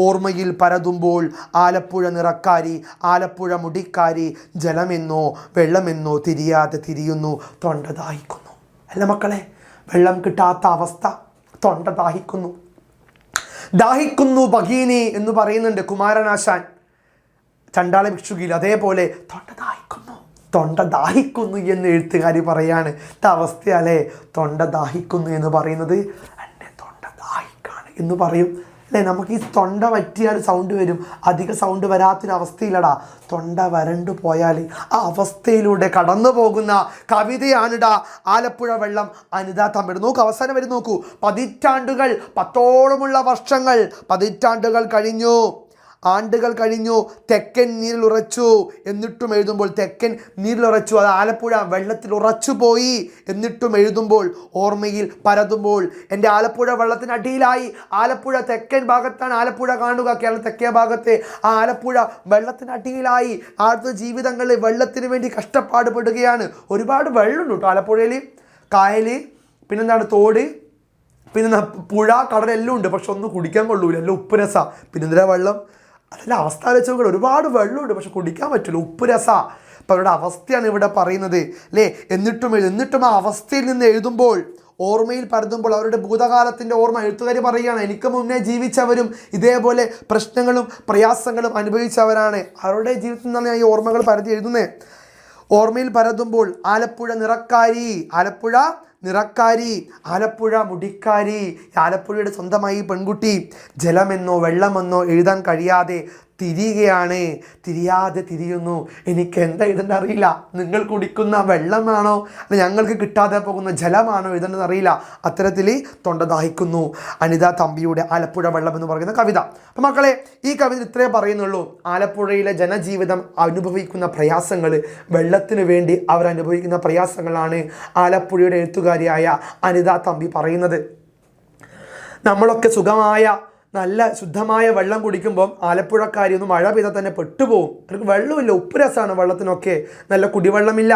ഓർമ്മയിൽ പരതുമ്പോൾ, ആലപ്പുഴ നിറക്കാരി, ആലപ്പുഴ മുടിക്കാരി, ജലമെന്നോ വെള്ളമെന്നോ തിരിയാതെ തിരിയുന്നു, തൊണ്ട ദാഹിക്കുന്നു. അല്ല മക്കളെ, വെള്ളം കിട്ടാത്ത അവസ്ഥ, തൊണ്ട ദാഹിക്കുന്നു ഭഗീനി എന്ന് പറയുന്നുണ്ട് കുമാരനാശാൻ ചണ്ടാള ഭിക്ഷുകിയിൽ. അതേപോലെ തൊണ്ട ദാഹിക്കുന്നു എന്ന് എഴുത്തുകാരി പറയാണ്. അവസ്ഥയല്ലേ, തൊണ്ട ദാഹിക്കുന്നു എന്ന് പറയുന്നത്, എൻ്റെ തൊണ്ട ദാഹിക്കാണ് എന്ന് പറയും, അല്ലേ? നമുക്ക് ഈ തൊണ്ട വറ്റിയാൽ സൗണ്ട് വരും, അധിക സൗണ്ട് വരാത്തൊരവസ്ഥയിലടാ. തൊണ്ട വരണ്ടു പോയാൽ ആ അവസ്ഥയിലൂടെ കടന്നു പോകുന്ന കവിതയാണിടാ ആലപ്പുഴ വെള്ളം, അനിത തമ്പിയുടെ. നോക്കൂ, അവസാനം വരെ നോക്കൂ. പതിറ്റാണ്ടുകൾ, 10ഓളമുള്ള വർഷങ്ങൾ, പതിറ്റാണ്ടുകൾ കഴിഞ്ഞു, ആണ്ടുകൾ കഴിഞ്ഞു, തെക്കൻ നീരിലുറച്ചു, എന്നിട്ടും എഴുതുമ്പോൾ, തെക്കൻ നീരിലുറച്ചു, അത് ആലപ്പുഴ വെള്ളത്തിൽ ഉറച്ചു പോയി, എന്നിട്ടും എഴുതുമ്പോൾ, ഓർമ്മയിൽ പരതുമ്പോൾ, എൻ്റെ ആലപ്പുഴ വെള്ളത്തിനടിയിലായി. ആലപ്പുഴ തെക്കൻ ഭാഗത്താണ് ആലപ്പുഴ കാണുക, കേരള തെക്കേ ഭാഗത്തെ ആ ആലപ്പുഴ വെള്ളത്തിനടിയിലായി. അടുത്ത ജീവിതങ്ങളിൽ വെള്ളത്തിന് വേണ്ടി കഷ്ടപ്പാടുപെടുകയാണ്. ഒരുപാട് വെള്ളമുണ്ട് കേട്ടോ ആലപ്പുഴയിൽ, കായൽ, പിന്നെന്താണ് തോട്, പിന്നെ പുഴ, കടലെല്ലാം ഉണ്ട്. പക്ഷെ ഒന്നും കുടിക്കാൻ കൊള്ളൂല, എല്ലാം ഉപ്പ് രസ. പിന്നെ വെള്ളം, അതല്ല അവസ്ഥ വെച്ച് നോക്കുക, ഒരുപാട് വെള്ളമുണ്ട് പക്ഷെ കുടിക്കാൻ പറ്റില്ല, ഉപ്പ് രസ. അപ്പം അവരുടെ അവസ്ഥയാണ് ഇവിടെ പറയുന്നത്, അല്ലേ? എന്നിട്ടും ആ അവസ്ഥയിൽ നിന്ന് എഴുതുമ്പോൾ, ഓർമ്മയിൽ പരതുമ്പോൾ, അവരുടെ ഭൂതകാലത്തിൻ്റെ ഓർമ്മ എഴുത്തുകാർ പറയുകയാണ്, എനിക്ക് മുന്നേ ജീവിച്ചവരും ഇതേപോലെ പ്രശ്നങ്ങളും പ്രയാസങ്ങളും അനുഭവിച്ചവരാണ്, അവരുടെ ജീവിതത്തിൽ നിന്നാണ് ഈ ഓർമ്മകൾ പരതി എഴുതുന്നത്. ഓർമ്മയിൽ പരതുമ്പോൾ, ആലപ്പുഴ നിറക്കാരി, ആലപ്പുഴ മുടിക്കാരി, ആലപ്പുഴയുടെ സ്വന്തമായി പെൺകുട്ടി, ജലമെന്നോ വെള്ളമെന്നോ എഴുതാൻ കഴിയാതെ തിരിയുന്നു. എനിക്ക് എന്താ എഴുതേണ്ട അറിയില്ല. നിങ്ങൾ കുടിക്കുന്ന വെള്ളമാണോ, അല്ല ഞങ്ങൾക്ക് കിട്ടാതെ പോകുന്ന ജലമാണോ എഴുതേണ്ടത് അറിയില്ല. അത്തരത്തിൽ തൊണ്ട ദാഹിക്കുന്നു. അനിത തമ്പിയുടെ ആലപ്പുഴ വെള്ളം എന്ന് പറയുന്ന കവിത. അപ്പം മക്കളെ, ഈ കവിത ഇത്രേ പറയുന്നുള്ളൂ. ആലപ്പുഴയിലെ ജനജീവിതം അനുഭവിക്കുന്ന പ്രയാസങ്ങൾ, വെള്ളത്തിന് വേണ്ടി അവരനുഭവിക്കുന്ന പ്രയാസങ്ങളാണ് ആലപ്പുഴയുടെ എഴുത്തുകാരിയായ അനിത തമ്പി പറയുന്നത്. നമ്മളൊക്കെ സുഖമായ നല്ല ശുദ്ധമായ വെള്ളം കുടിക്കുമ്പം ആലപ്പുഴക്കാരി ഒന്ന് മഴ പെയ്താൽ തന്നെ പെട്ടുപോകും. അവർക്ക് വെള്ളമില്ല, ഉപ്പ് രസമാണ് വെള്ളത്തിനൊക്കെ. നല്ല കുടിവെള്ളമില്ല,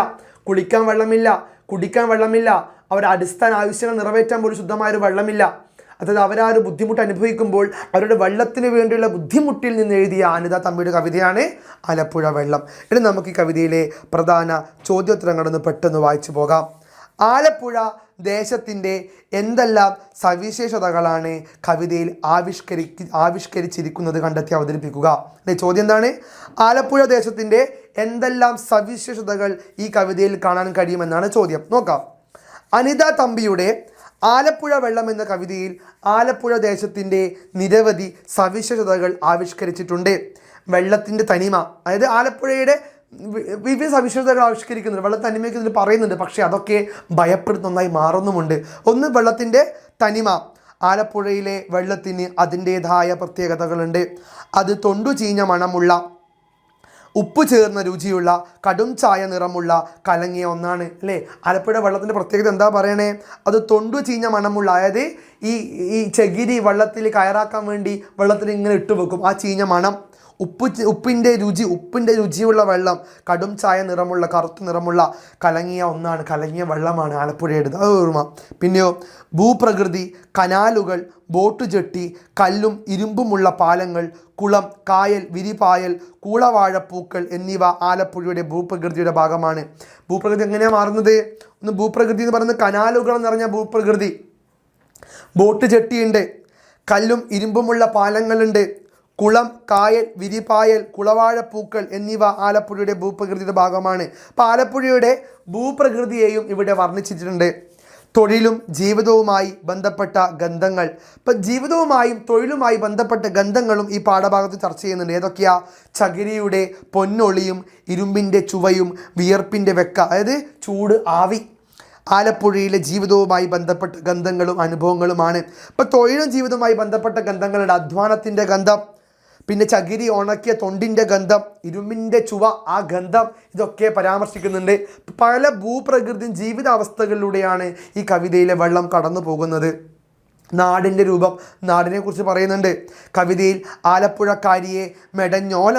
കുളിക്കാൻ വെള്ളമില്ല, കുടിക്കാൻ വെള്ളമില്ല, അവരുടെ അടിസ്ഥാന ആവശ്യങ്ങൾ നിറവേറ്റാൻ പോലും ശുദ്ധമായൊരു വെള്ളമില്ല. അതായത് അവരാ ഒരു ബുദ്ധിമുട്ട് അനുഭവിക്കുമ്പോൾ അവരുടെ വെള്ളത്തിന് വേണ്ടിയുള്ള ബുദ്ധിമുട്ടിൽ നിന്ന് എഴുതിയ അനിത തമ്പിയുടെ കവിതയാണ് ആലപ്പുഴ വെള്ളം. ഇനി നമുക്ക് ഈ കവിതയിലെ പ്രധാന ചോദ്യോത്തരങ്ങളൊന്ന് പെട്ടെന്ന് വായിച്ചു പോകാം. ആലപ്പുഴ ദേശത്തിൻ്റെ എന്തെല്ലാം സവിശേഷതകളാണ് കവിതയിൽ ആവിഷ്കരിച്ചിരിക്കുന്നത് കണ്ടെത്തി അവതരിപ്പിക്കുക. അല്ലെ, ചോദ്യം എന്താണ്? ആലപ്പുഴ ദേശത്തിൻ്റെ എന്തെല്ലാം സവിശേഷതകൾ ഈ കവിതയിൽ കാണാൻ കഴിയുമെന്നാണ് ചോദ്യം. നോക്കാം. അനിത തമ്പിയുടെ ആലപ്പുഴ വെള്ളം എന്ന കവിതയിൽ ആലപ്പുഴ ദേശത്തിൻ്റെ നിരവധി സവിശേഷതകൾ ആവിഷ്കരിച്ചിട്ടുണ്ട്. വെള്ളത്തിൻ്റെ തനിമ, അതായത് ആലപ്പുഴയുടെ വിവിധ സവിശേഷതകൾ ആവിഷ്കരിക്കുന്നുണ്ട്. വെള്ളത്തിൻ്റെ തനിമയൊക്കെ ഇതിൽ പറയുന്നുണ്ട്, പക്ഷേ അതൊക്കെ ഭയപ്പെടുത്തുന്നതായി മാറുന്നുമുണ്ട്. ഒന്ന്, വെള്ളത്തിൻ്റെ തനിമ. ആലപ്പുഴയിലെ വെള്ളത്തിന് അതിൻ്റേതായ പ്രത്യേകതകളുണ്ട്. അത് തൊണ്ടു ചീഞ്ഞ മണമുള്ള, ഉപ്പ് ചേർന്ന രുചിയുള്ള, കടും ചായ നിറമുള്ള കലങ്ങിയ ഒന്നാണ്. അല്ലേ, ആലപ്പുഴ വെള്ളത്തിൻ്റെ പ്രത്യേകത എന്താ പറയണേ? അത് തൊണ്ടു ചീഞ്ഞ മണമുള്ള, അതായത് ഈ ചകിരി വെള്ളത്തിൽ കയറാക്കാൻ വേണ്ടി വെള്ളത്തിൽ ഇങ്ങനെ ഇട്ടുവെക്കും, ആ ചീഞ്ഞ മണം. ഉപ്പിൻ്റെ രുചിയുള്ള വെള്ളം, കടും ചായ നിറമുള്ള, കറുത്ത നിറമുള്ള കലങ്ങിയ ഒന്നാണ്, കലങ്ങിയ വെള്ളമാണ് ആലപ്പുഴയുടെ. അത് ഓർമ്മ. പിന്നെയോ, ഭൂപ്രകൃതി, കനാലുകൾ, ബോട്ട് ജെട്ടി, കല്ലും ഇരുമ്പുമുള്ള പാലങ്ങൾ, കുളം, കായൽ, വിരിപായൽ, കൂളവാഴപ്പൂക്കൾ എന്നിവ ആലപ്പുഴയുടെ ഭൂപ്രകൃതിയുടെ ഭാഗമാണ്. ഭൂപ്രകൃതി എങ്ങനെയാണ് മാറുന്നത്? ഒന്ന്, ഭൂപ്രകൃതി എന്ന് പറയുന്നത് കനാലുകൾ എന്ന് പറഞ്ഞാൽ ഭൂപ്രകൃതി, ബോട്ട് ജെട്ടിയുണ്ട്, കല്ലും ഇരുമ്പുമുള്ള പാലങ്ങളുണ്ട്, കുളം, കായൽ, വിരിപായൽ, കുളവാഴപ്പൂക്കൾ എന്നിവ ആലപ്പുഴയുടെ ഭൂപ്രകൃതിയുടെ ഭാഗമാണ്. അപ്പോൾ ആലപ്പുഴയുടെ ഭൂപ്രകൃതിയെയും ഇവിടെ വർണ്ണിച്ചിട്ടുണ്ട്. തൊഴിലും ജീവിതവുമായി ബന്ധപ്പെട്ട ഗന്ധങ്ങൾ. ഇപ്പം ജീവിതവുമായും തൊഴിലുമായി ബന്ധപ്പെട്ട ഗന്ധങ്ങളും ഈ പാഠഭാഗത്ത് ചർച്ച ചെയ്യുന്നുണ്ട്. ഏതൊക്കെയാ? ചകിരിയുടെ പൊന്നൊളിയും ഇരുമ്പിൻ്റെ ചുവയും വിയർപ്പിൻ്റെ വെക്ക, അതായത് ചൂട്, ആവി. ആലപ്പുഴയിലെ ജീവിതവുമായി ബന്ധപ്പെട്ട ഗന്ധങ്ങളും അനുഭവങ്ങളുമാണ്. ഇപ്പം തൊഴിലും ജീവിതവുമായി ബന്ധപ്പെട്ട ഗന്ധങ്ങളുടെ അധ്വാനത്തിൻ്റെ ഗന്ധം, പിന്നെ ചകിരി ഉണക്കിയ തൊണ്ടിൻ്റെ ഗന്ധം, ഇരുമ്പിൻ്റെ ചുവ, ആ ഗന്ധം, ഇതൊക്കെ പരാമർശിക്കുന്നുണ്ട്. പല ഭൂപ്രകൃതിയും ജീവിതാവസ്ഥകളിലൂടെയാണ് ഈ കവിതയിലെ വെള്ളം കടന്നു പോകുന്നത്. നാടിൻ്റെ രൂപം, നാടിനെ കുറിച്ച് പറയുന്നുണ്ട്. കവിതയിൽ ആലപ്പുഴക്കാരിയെ മെടഞ്ഞോല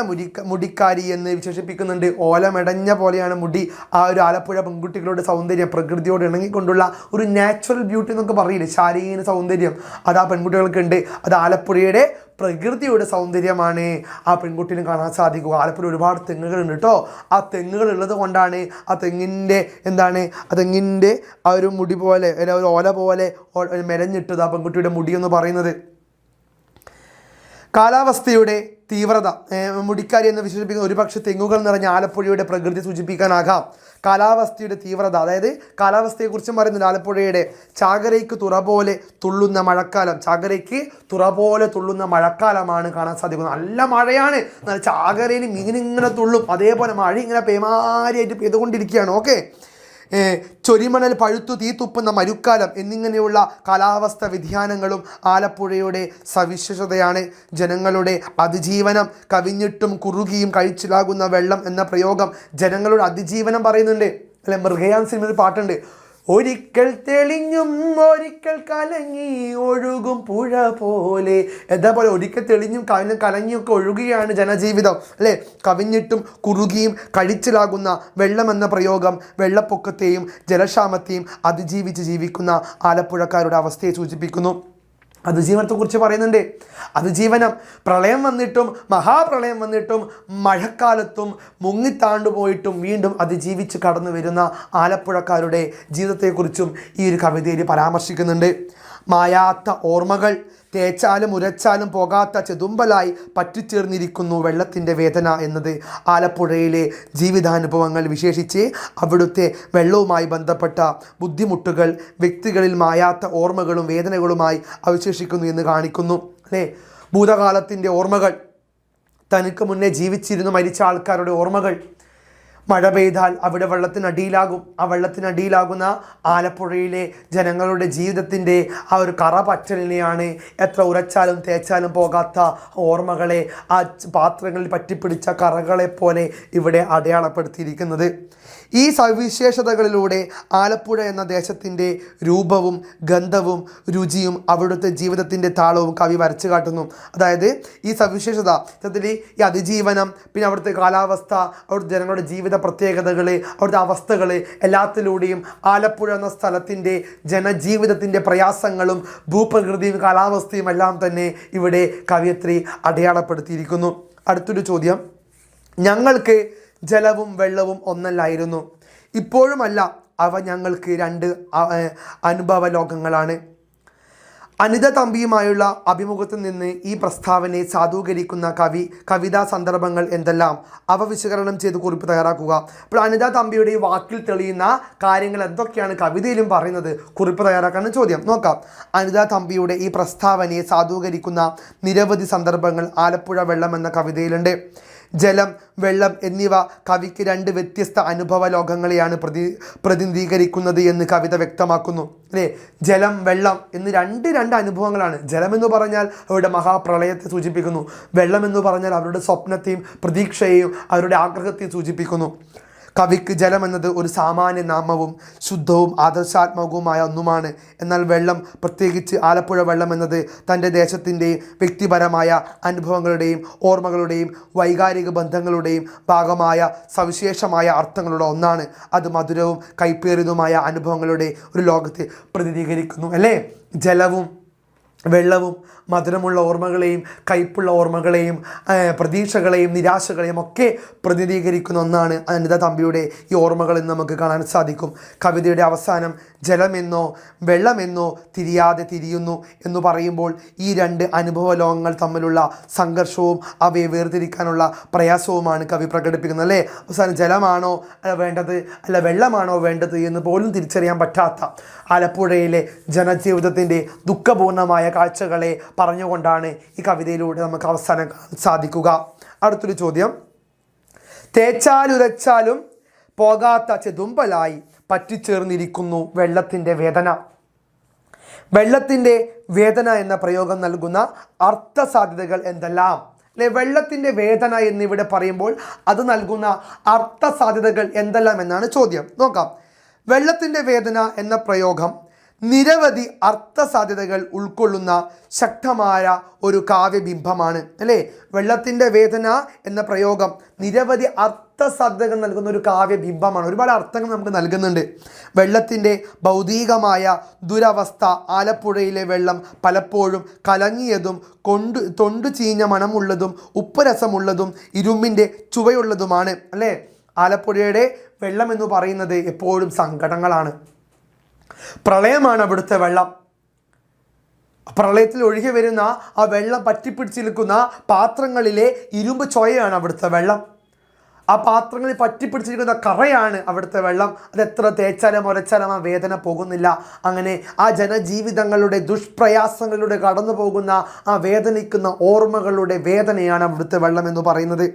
മുടിക്കാരി എന്ന് വിശേഷിപ്പിക്കുന്നുണ്ട്. ഓല മെടഞ്ഞ പോലെയാണ് മുടി. ആ ഒരു ആലപ്പുഴ പെൺകുട്ടികളുടെ സൗന്ദര്യം, പ്രകൃതിയോട് ഇണങ്ങിക്കൊണ്ടുള്ള ഒരു നാച്ചുറൽ ബ്യൂട്ടി എന്നൊക്കെ പറയില്ലേ, ശാരീരിക സൗന്ദര്യം, അത് ആ പെൺകുട്ടികൾക്കുണ്ട്. അത് ആലപ്പുഴയുടെ പ്രകൃതിയുടെ സൗന്ദര്യമാണ് ആ പെൺകുട്ടിനും കാണാൻ സാധിക്കുക. ആലപ്പുഴ ഒരുപാട് തെങ്ങുകളുണ്ട് കേട്ടോ. ആ തെങ്ങുകൾ ഉള്ളത് കൊണ്ടാണ് ആ തെങ്ങിൻ്റെ ആ ഒരു മുടി പോലെ, അല്ല ഒരു ഓല പോലെ മെനഞ്ഞിട്ടത് ആ പെൺകുട്ടിയുടെ മുടി എന്ന് പറയുന്നത്. കാലാവസ്ഥയുടെ തീവ്രത, മുടിക്കാരി എന്ന് വിശേഷിപ്പിക്കുന്ന ഒരുപക്ഷെ തെങ്ങുകൾ നിറഞ്ഞ ആലപ്പുഴയുടെ പ്രകൃതി സൂചിപ്പിക്കാനാകാം. കാലാവസ്ഥയുടെ തീവ്രത, അതായത് കാലാവസ്ഥയെക്കുറിച്ചും പറയുന്നുണ്ട്. ആലപ്പുഴയുടെ ചാകരയ്ക്ക് തുറ പോലെ തുള്ളുന്ന മഴക്കാലം, ചാകരയ്ക്ക് തുറ പോലെ തുള്ളുന്ന മഴക്കാലമാണ് കാണാൻ സാധിക്കുന്നത്. നല്ല മഴയാണ്, നല്ല ചാകരയിൽ മീനിങ്ങനെ തുള്ളും, അതേപോലെ മഴ ഇങ്ങനെ പേമാരിയായിട്ട് പെയ്തുകൊണ്ടിരിക്കുകയാണ്. ഓക്കെ, ചൊരിമണൽ പഴുത്തു തീത്തുപ്പുന്ന മരുക്കാലം എന്നിങ്ങനെയുള്ള കാലാവസ്ഥ വ്യതിയാനങ്ങളും ആലപ്പുഴയുടെ സവിശേഷതയാണ്. ജനങ്ങളുടെ അതിജീവനം, കവിഞ്ഞിട്ടും കുറുകിയും കഴിച്ചിലാകുന്ന വെള്ളം എന്ന പ്രയോഗം ജനങ്ങളുടെ അതിജീവനം പറയുന്നുണ്ട്. അല്ലെ, മൃഗയാൻ സിനിമയിൽ പാട്ടുണ്ട്, ഒരിക്കൽ തെളിഞ്ഞും ഒരിക്കൽ കലങ്ങി ഒഴുകും പുഴ പോലെ. അതേപോലെ ഒരിക്കൽ തെളിഞ്ഞും കലങ്ങിയൊക്കെ ഒഴുകുകയാണ് ജനജീവിതം. അല്ലേ, കവിഞ്ഞിട്ടും കുറുകിയും കഴിച്ചിലാകുന്ന വെള്ളം എന്ന പ്രയോഗം വെള്ളപ്പൊക്കത്തെയും ജലക്ഷാമത്തെയും അതിജീവിച്ച് ജീവിക്കുന്ന ആലപ്പുഴക്കാരുടെ അവസ്ഥയെ സൂചിപ്പിക്കുന്നു. അതിജീവനത്തെക്കുറിച്ച് പറയുന്നുണ്ട്. അതിജീവനം, പ്രളയം വന്നിട്ടും മഹാപ്രളയം വന്നിട്ടും മഴക്കാലത്തും മുങ്ങിത്താണ്ടുപോയിട്ടും വീണ്ടും അതിജീവിച്ച് കടന്നു വരുന്ന ആലപ്പുഴക്കാരുടെ ജീവിതത്തെക്കുറിച്ചും ഈ ഒരു കവിതയിൽ പരാമർശിക്കുന്നുണ്ട്. മായാത്ത ഓർമ്മകൾ, തേച്ചാലും ഉരച്ചാലും പോകാത്ത ചെതുമ്പലായി പറ്റിച്ചേർന്നിരിക്കുന്നു വെള്ളത്തിൻ്റെ വേദന എന്നത് ആലപ്പുഴയിലെ ജീവിതാനുഭവങ്ങൾ, വിശേഷിച്ച് അവിടുത്തെ വെള്ളവുമായി ബന്ധപ്പെട്ട ബുദ്ധിമുട്ടുകൾ വ്യക്തികളിൽ മായാത്ത ഓർമ്മകളും വേദനകളുമായി അവശേഷിക്കുന്നു എന്ന് കാണിക്കുന്നു. അല്ലേ, ഭൂതകാലത്തിൻ്റെ ഓർമ്മകൾ, തനിക്ക് മുന്നേ ജീവിച്ചിരുന്നു മരിച്ച ആൾക്കാരുടെ ഓർമ്മകൾ. മഴ പെയ്താൽ അവിടെ വെള്ളത്തിനടിയിലാകും. ആ വെള്ളത്തിനടിയിലാകുന്ന ആലപ്പുഴയിലെ ജനങ്ങളുടെ ജീവിതത്തിൻ്റെ ആ ഒരു കറ പറ്റലിനെയാണ് എത്ര ഉരച്ചാലും തേച്ചാലും പോകാത്ത ഓർമ്മകളെ, ആ പാത്രങ്ങളിൽ പറ്റിപ്പിടിച്ച കറകളെ പോലെ ഇവിടെ അടയാളപ്പെടുത്തിയിരിക്കുന്നത്. ഈ സവിശേഷതകളിലൂടെ ആലപ്പുഴ എന്ന ദേശത്തിൻ്റെ രൂപവും ഗന്ധവും രുചിയും അവിടുത്തെ ജീവിതത്തിൻ്റെ താളവും കവി വരച്ചു കാട്ടുന്നു. അതായത് ഈ സവിശേഷത, ഈ അതിജീവനം, പിന്നെ അവിടുത്തെ കാലാവസ്ഥ, അവിടുത്തെ ജനങ്ങളുടെ ജീവിത പ്രത്യേകതകൾ, അവിടുത്തെ അവസ്ഥകൾ, എല്ലാത്തിലൂടെയും ആലപ്പുഴ എന്ന സ്ഥലത്തിൻ്റെ ജനജീവിതത്തിൻ്റെ പ്രയാസങ്ങളും ഭൂപ്രകൃതിയും കാലാവസ്ഥയും എല്ലാം തന്നെ ഇവിടെ കവയിത്രി അടയാളപ്പെടുത്തിയിരിക്കുന്നു. അടുത്തൊരു ചോദ്യം, ഞങ്ങൾക്ക് ജലവും വെള്ളവും ഒന്നല്ലായിരുന്നു, ഇപ്പോഴുമല്ല, അവ ഞങ്ങൾക്ക് രണ്ട് അനുഭവ ലോകങ്ങളാണ്. അനിത തമ്പിയുമായുള്ള അഭിമുഖത്തിൽ നിന്ന് ഈ പ്രസ്താവനയെ സാധൂകരിക്കുന്ന കവിതാ സന്ദർഭങ്ങൾ എന്തെല്ലാം? അവ വിശകലനം ചെയ്ത് കുറിപ്പ് തയ്യാറാക്കുക. അപ്പോൾ അനിത തമ്പിയുടെ ഈ വാക്കിൽ തെളിയുന്ന കാര്യങ്ങൾ എന്തൊക്കെയാണ് കവിതയിലും പറയുന്നത്? കുറിപ്പ് തയ്യാറാക്കാണ് ചോദ്യം. നോക്കാം. അനിത തമ്പിയുടെ ഈ പ്രസ്താവനയെ സാധൂകരിക്കുന്ന നിരവധി സന്ദർഭങ്ങൾ ആലപ്പുഴ വെള്ളം എന്ന കവിതയിലുണ്ട്. ജലം, വെള്ളം എന്നിവ കവിക്ക് രണ്ട് വ്യത്യസ്ത അനുഭവ ലോകങ്ങളെയാണ് പ്രതിനിധീകരിക്കുന്നത് എന്ന് കവിത വ്യക്തമാക്കുന്നു. അല്ലേ? ജലം, വെള്ളം എന്ന് രണ്ട് അനുഭവങ്ങളാണ്. ജലം എന്ന് പറഞ്ഞാൽ അവരുടെ മഹാപ്രളയത്തെ സൂചിപ്പിക്കുന്നു. വെള്ളം എന്ന് പറഞ്ഞാൽ അവരുടെ സ്വപ്നത്തെയും പ്രതീക്ഷയെയും അവരുടെ ആഗ്രഹത്തെയും സൂചിപ്പിക്കുന്നു. കവിക്ക് ജലം എന്നത് ഒരു സാമാന്യ നാമവും ശുദ്ധവും ആദർശാത്മകവുമായ ഒന്നുമാണ്. എന്നാൽ വെള്ളം, പ്രത്യേകിച്ച് ആലപ്പുഴ വെള്ളം എന്നത് തൻ്റെ ദേശത്തിൻ്റെയും വ്യക്തിപരമായ അനുഭവങ്ങളുടെയും ഓർമ്മകളുടെയും വൈകാരിക ബന്ധങ്ങളുടെയും ഭാഗമായ സവിശേഷമായ അർത്ഥങ്ങളുടെ ഒന്നാണ്. അത് മധുരവും കൈപ്പേറിയതുമായ അനുഭവങ്ങളുടെ ഒരു ലോകത്തെ പ്രതിനിധീകരിക്കുന്നു. അല്ലേ? ജലവും വെള്ളവും മധുരമുള്ള ഓർമ്മകളെയും കയ്പുള്ള ഓർമ്മകളെയും പ്രതീക്ഷകളെയും നിരാശകളെയും ഒക്കെ പ്രതിനിധീകരിക്കുന്ന ഒന്നാണ് അനിത തമ്പിയുടെ ഈ ഓർമ്മകളെന്ന് നമുക്ക് കാണാൻ സാധിക്കും. കവിതയുടെ അവസാനം ജലമെന്നോ വെള്ളമെന്നോ തിരിയാതെ തിരിയുന്നു എന്ന് പറയുമ്പോൾ ഈ രണ്ട് അനുഭവ ലോകങ്ങൾ തമ്മിലുള്ള സംഘർഷവും അവയെ വേർതിരിക്കാനുള്ള പ്രയാസവുമാണ് കവി പ്രകടിപ്പിക്കുന്നത്. അല്ലേ? അവസാനം ജലമാണോ വേണ്ടത് അല്ല വെള്ളമാണോ വേണ്ടത് എന്ന് പോലും തിരിച്ചറിയാൻ പറ്റാത്ത ആലപ്പുഴയിലെ ജനജീവിതത്തിൻ്റെ ദുഃഖപൂർണമായ കാഴ്ചകളെ പറഞ്ഞുകൊണ്ടാണ് ഈ കവിതയിലൂടെ നമുക്ക് അവസാനം സാധിക്കുക. അടുത്തൊരു ചോദ്യം. തേച്ചാലുരച്ചാലും പോകാത്ത ചെതുമ്പലായി പറ്റിച്ചേർന്നിരിക്കുന്നു വെള്ളത്തിൻ്റെ വേദന. വെള്ളത്തിൻ്റെ വേദന എന്ന പ്രയോഗം നൽകുന്ന അർത്ഥസാധ്യതകൾ എന്തെല്ലാം? അല്ലെ? വെള്ളത്തിൻ്റെ വേദന എന്നിവിടെ പറയുമ്പോൾ അത് നൽകുന്ന അർത്ഥസാധ്യതകൾ എന്തെല്ലാം എന്നാണ് ചോദ്യം. നോക്കാം. വെള്ളത്തിൻ്റെ വേദന എന്ന പ്രയോഗം നിരവധി അർത്ഥസാധ്യതകൾ ഉൾക്കൊള്ളുന്ന ശക്തമായ ഒരു കാവ്യബിംബമാണ്. അല്ലേ? വെള്ളത്തിൻ്റെ വേദന എന്ന പ്രയോഗം നിരവധി അർത്ഥസാധ്യതകൾ നൽകുന്ന ഒരു കാവ്യബിംബമാണ്. ഒരുപാട് അർത്ഥങ്ങൾ നമുക്ക് നൽകുന്നുണ്ട്. വെള്ളത്തിൻ്റെ ഭൗതികമായ ദുരവസ്ഥ, ആലപ്പുഴയിലെ വെള്ളം പലപ്പോഴും കലങ്ങിയതും തൊണ്ടു ചീഞ്ഞ മണമുള്ളതും ഉപ്പുരസമുള്ളതും ഇരുമ്പിൻ്റെ ചുവയുള്ളതുമാണ്. അല്ലേ? ആലപ്പുഴയുടെ വെള്ളം എന്ന് പറയുന്നത് എപ്പോഴും സങ്കടങ്ങളാണ്. പ്രളയമാണ് അവിടുത്തെ വെള്ളം. പ്രളയത്തിൽ ഒഴുകി വരുന്ന ആ വെള്ളം പറ്റിപ്പിടിച്ച് നിൽക്കുന്ന പാത്രങ്ങളിലെ ഇരുമ്പ് ചോയയാണ് അവിടുത്തെ വെള്ളം. ആ പാത്രങ്ങളിൽ പറ്റിപ്പിടിച്ചിരിക്കുന്ന കറയാണ് അവിടുത്തെ വെള്ളം. അത് എത്ര തേച്ചാലും ഉരച്ചാലും ആ വേദന പോകുന്നില്ല. അങ്ങനെ ആ ജനജീവിതങ്ങളുടെ ദുഷ്പ്രയാസങ്ങളിലൂടെ കടന്നു പോകുന്ന ആ വേദനിക്കുന്ന ഓർമ്മകളുടെ വേദനയാണ് അവിടുത്തെ വെള്ളം എന്ന് പറയുന്നത്.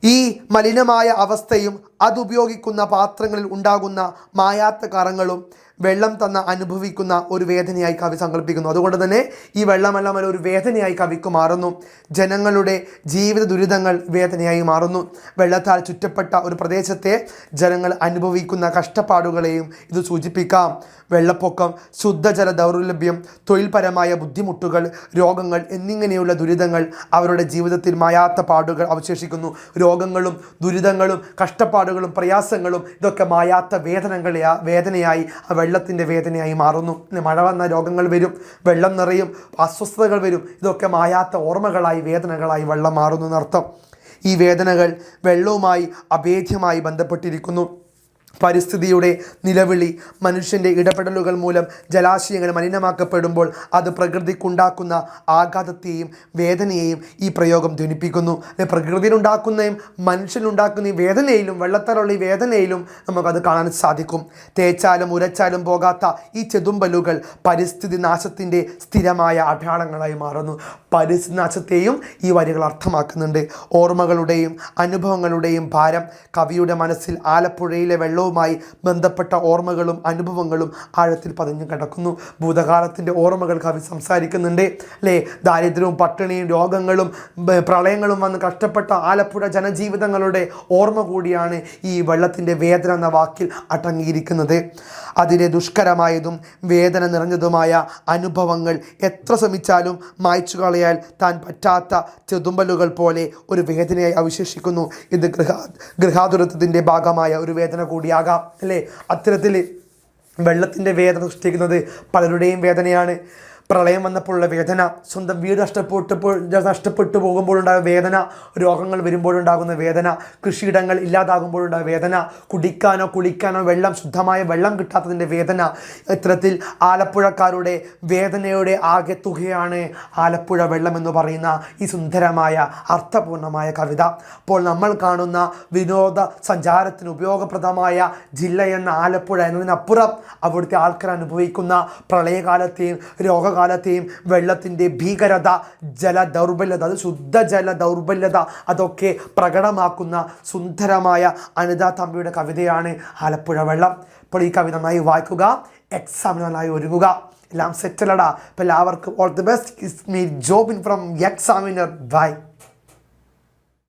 ഈ മലിനമായ അവസ്ഥയും അതുപയോഗിക്കുന്ന പാത്രങ്ങളിൽ ഉണ്ടാകുന്ന മായാത്ത കറങ്ങളും വെള്ളം തന്ന അനുഭവിക്കുന്ന ഒരു വേദനയായി കവി സങ്കല്പിക്കുന്നു. അതുകൊണ്ട് തന്നെ ഈ വെള്ളമെല്ലാം ഒരു വേദനയായി കവിക്ക് മാറുന്നു. ജനങ്ങളുടെ ജീവിത ദുരിതങ്ങൾ വേദനയായി മാറുന്നു. വെള്ളത്താൽ ചുറ്റപ്പെട്ട ഒരു പ്രദേശത്തെ ജനങ്ങൾ അനുഭവിക്കുന്ന കഷ്ടപ്പാടുകളെയും ഇത് സൂചിപ്പിക്കാം. വെള്ളപ്പൊക്കം, ശുദ്ധജല ദൗർലഭ്യം, തൊഴിൽപരമായ ബുദ്ധിമുട്ടുകൾ, രോഗങ്ങൾ എന്നിങ്ങനെയുള്ള ദുരിതങ്ങൾ അവരുടെ ജീവിതത്തിൽ മായാത്ത പാടുകൾ അവശേഷിക്കുന്നു. രോഗങ്ങളും ദുരിതങ്ങളും കഷ്ടപ്പാടുകളും പ്രയാസങ്ങളും ഇതൊക്കെ മായാത്ത വേദനയായി വെള്ളത്തിൻ്റെ വേദനയായി മാറുന്നു. മഴ വന്ന രോഗങ്ങൾ വരും, വെള്ളം നിറയും, അസ്വസ്ഥതകൾ വരും. ഇതൊക്കെ മായാത്ത ഓർമ്മകളായി വേദനകളായി വെള്ളം മാറുന്നു എന്നർത്ഥം. ഈ വേദനകൾ വെള്ളവുമായി അഭേദ്യമായി ബന്ധപ്പെട്ടിരിക്കുന്നു. പരിസ്ഥിതിയുടെ നിലവിളി, മനുഷ്യൻ്റെ ഇടപെടലുകൾ മൂലം ജലാശയങ്ങൾ മലിനമാക്കപ്പെടുമ്പോൾ അത് പ്രകൃതിക്കുണ്ടാക്കുന്ന ആഘാതത്തെയും വേദനയെയും ഈ പ്രയോഗം ധ്വനിപ്പിക്കുന്നു. പ്രകൃതിയിലുണ്ടാക്കുന്നതും മനുഷ്യനുണ്ടാക്കുന്ന ഈ വേദനയിലും വെള്ളത്താലുള്ള ഈ വേദനയിലും നമുക്കത് കാണാൻ സാധിക്കും. തേച്ചാലും ഉരച്ചാലും പോകാത്ത ഈ ചെതുമ്പലുകൾ പരിസ്ഥിതി നാശത്തിൻ്റെ സ്ഥിരമായ അടയാളങ്ങളായി മാറുന്നു. പരിസ്ഥിതി നാശത്തെയും ഈ വരികൾ അർത്ഥമാക്കുന്നുണ്ട്. ഓർമ്മകളുടെയും അനുഭവങ്ങളുടെയും ഭാരം കവിയുടെ മനസ്സിൽ ആലപ്പുഴയിലെ വെള്ളവുമായി ബന്ധപ്പെട്ട ഓർമ്മകളും അനുഭവങ്ങളും ആഴത്തിൽ പതിഞ്ഞു കിടക്കുന്നു. ഭൂതകാലത്തിൻ്റെ ഓർമ്മകൾ കവി സംസാരിക്കുന്നുണ്ട്. അല്ലേ? ദാരിദ്ര്യവും പട്ടിണിയും രോഗങ്ങളും പ്രളയങ്ങളും വന്ന് കഷ്ടപ്പെട്ട ആലപ്പുഴ ജനജീവിതങ്ങളുടെ ഓർമ്മ കൂടിയാണ് ഈ വെള്ളത്തിൻ്റെ വേദന എന്ന വാക്കിൽ അടങ്ങിയിരിക്കുന്നത്. അതിലെ ദുഷ്കരമായതും വേദന നിറഞ്ഞതുമായ അനുഭവങ്ങൾ എത്ര ശ്രമിച്ചാലും മായ്ച്ചു കളയാൻ താൻ പറ്റാത്ത ചെതുമ്പലുകൾ പോലെ ഒരു വേദനയായി അവശേഷിക്കുന്നു. ഇത് ഗൃഹാതുരത്വത്തിൻ്റെ ഭാഗമായ ഒരു വേദന കൂടിയാകാം. അല്ലേ? അത്തരത്തിൽ വെള്ളത്തിൻ്റെ വേദന സൃഷ്ടിക്കുന്നത് പലരുടെയും വേദനയാണ്. പ്രളയം വന്നപ്പോഴുള്ള വേദന, സ്വന്തം വീട് നഷ്ടപ്പെട്ടു പോകുമ്പോഴുണ്ടായ വേദന, രോഗങ്ങൾ വരുമ്പോഴുണ്ടാകുന്ന വേദന, കൃഷിയിടങ്ങൾ ഇല്ലാതാകുമ്പോഴുണ്ടായ വേദന, കുടിക്കാനോ കുളിക്കാനോ ശുദ്ധമായ വെള്ളം കിട്ടാത്തതിൻ്റെ വേദന. ഇത്തരത്തിൽ ആലപ്പുഴക്കാരുടെ വേദനയുടെ ആകെ തുകയാണ് ആലപ്പുഴ വെള്ളം എന്ന് പറയുന്ന ഈ സുന്ദരമായ അർത്ഥപൂർണമായ കവിത. അപ്പോൾ നമ്മൾ കാണുന്ന വിനോദ സഞ്ചാരത്തിന് ഉപയോഗപ്രദമായ ജില്ല എന്ന ആലപ്പുഴ എന്നതിനപ്പുറം അവിടുത്തെ ആൾക്കാർ അനുഭവിക്കുന്ന പ്രളയകാലത്തെയും രോഗകാലത്തെയും വെള്ളത്തിൻ്റെ ഭീകരത, ജലദൗർബല്യത, അത് ശുദ്ധജല ദൗർബല്യത, അതൊക്കെ പ്രകടമാക്കുന്ന സുന്ദരമായ അനിത തമ്പിയുടെ കവിതയാണ് ആലപ്പുഴ വെള്ളം. അപ്പോൾ ഈ കവിത നന്നായി വായിക്കുക, എക്സാമിന് നന്നായി ഒരുങ്ങുക. എല്ലാം സെറ്റിലടാ. അപ്പോൾ എല്ലാവർക്കും all the best. It's me Jobin from examiner. By.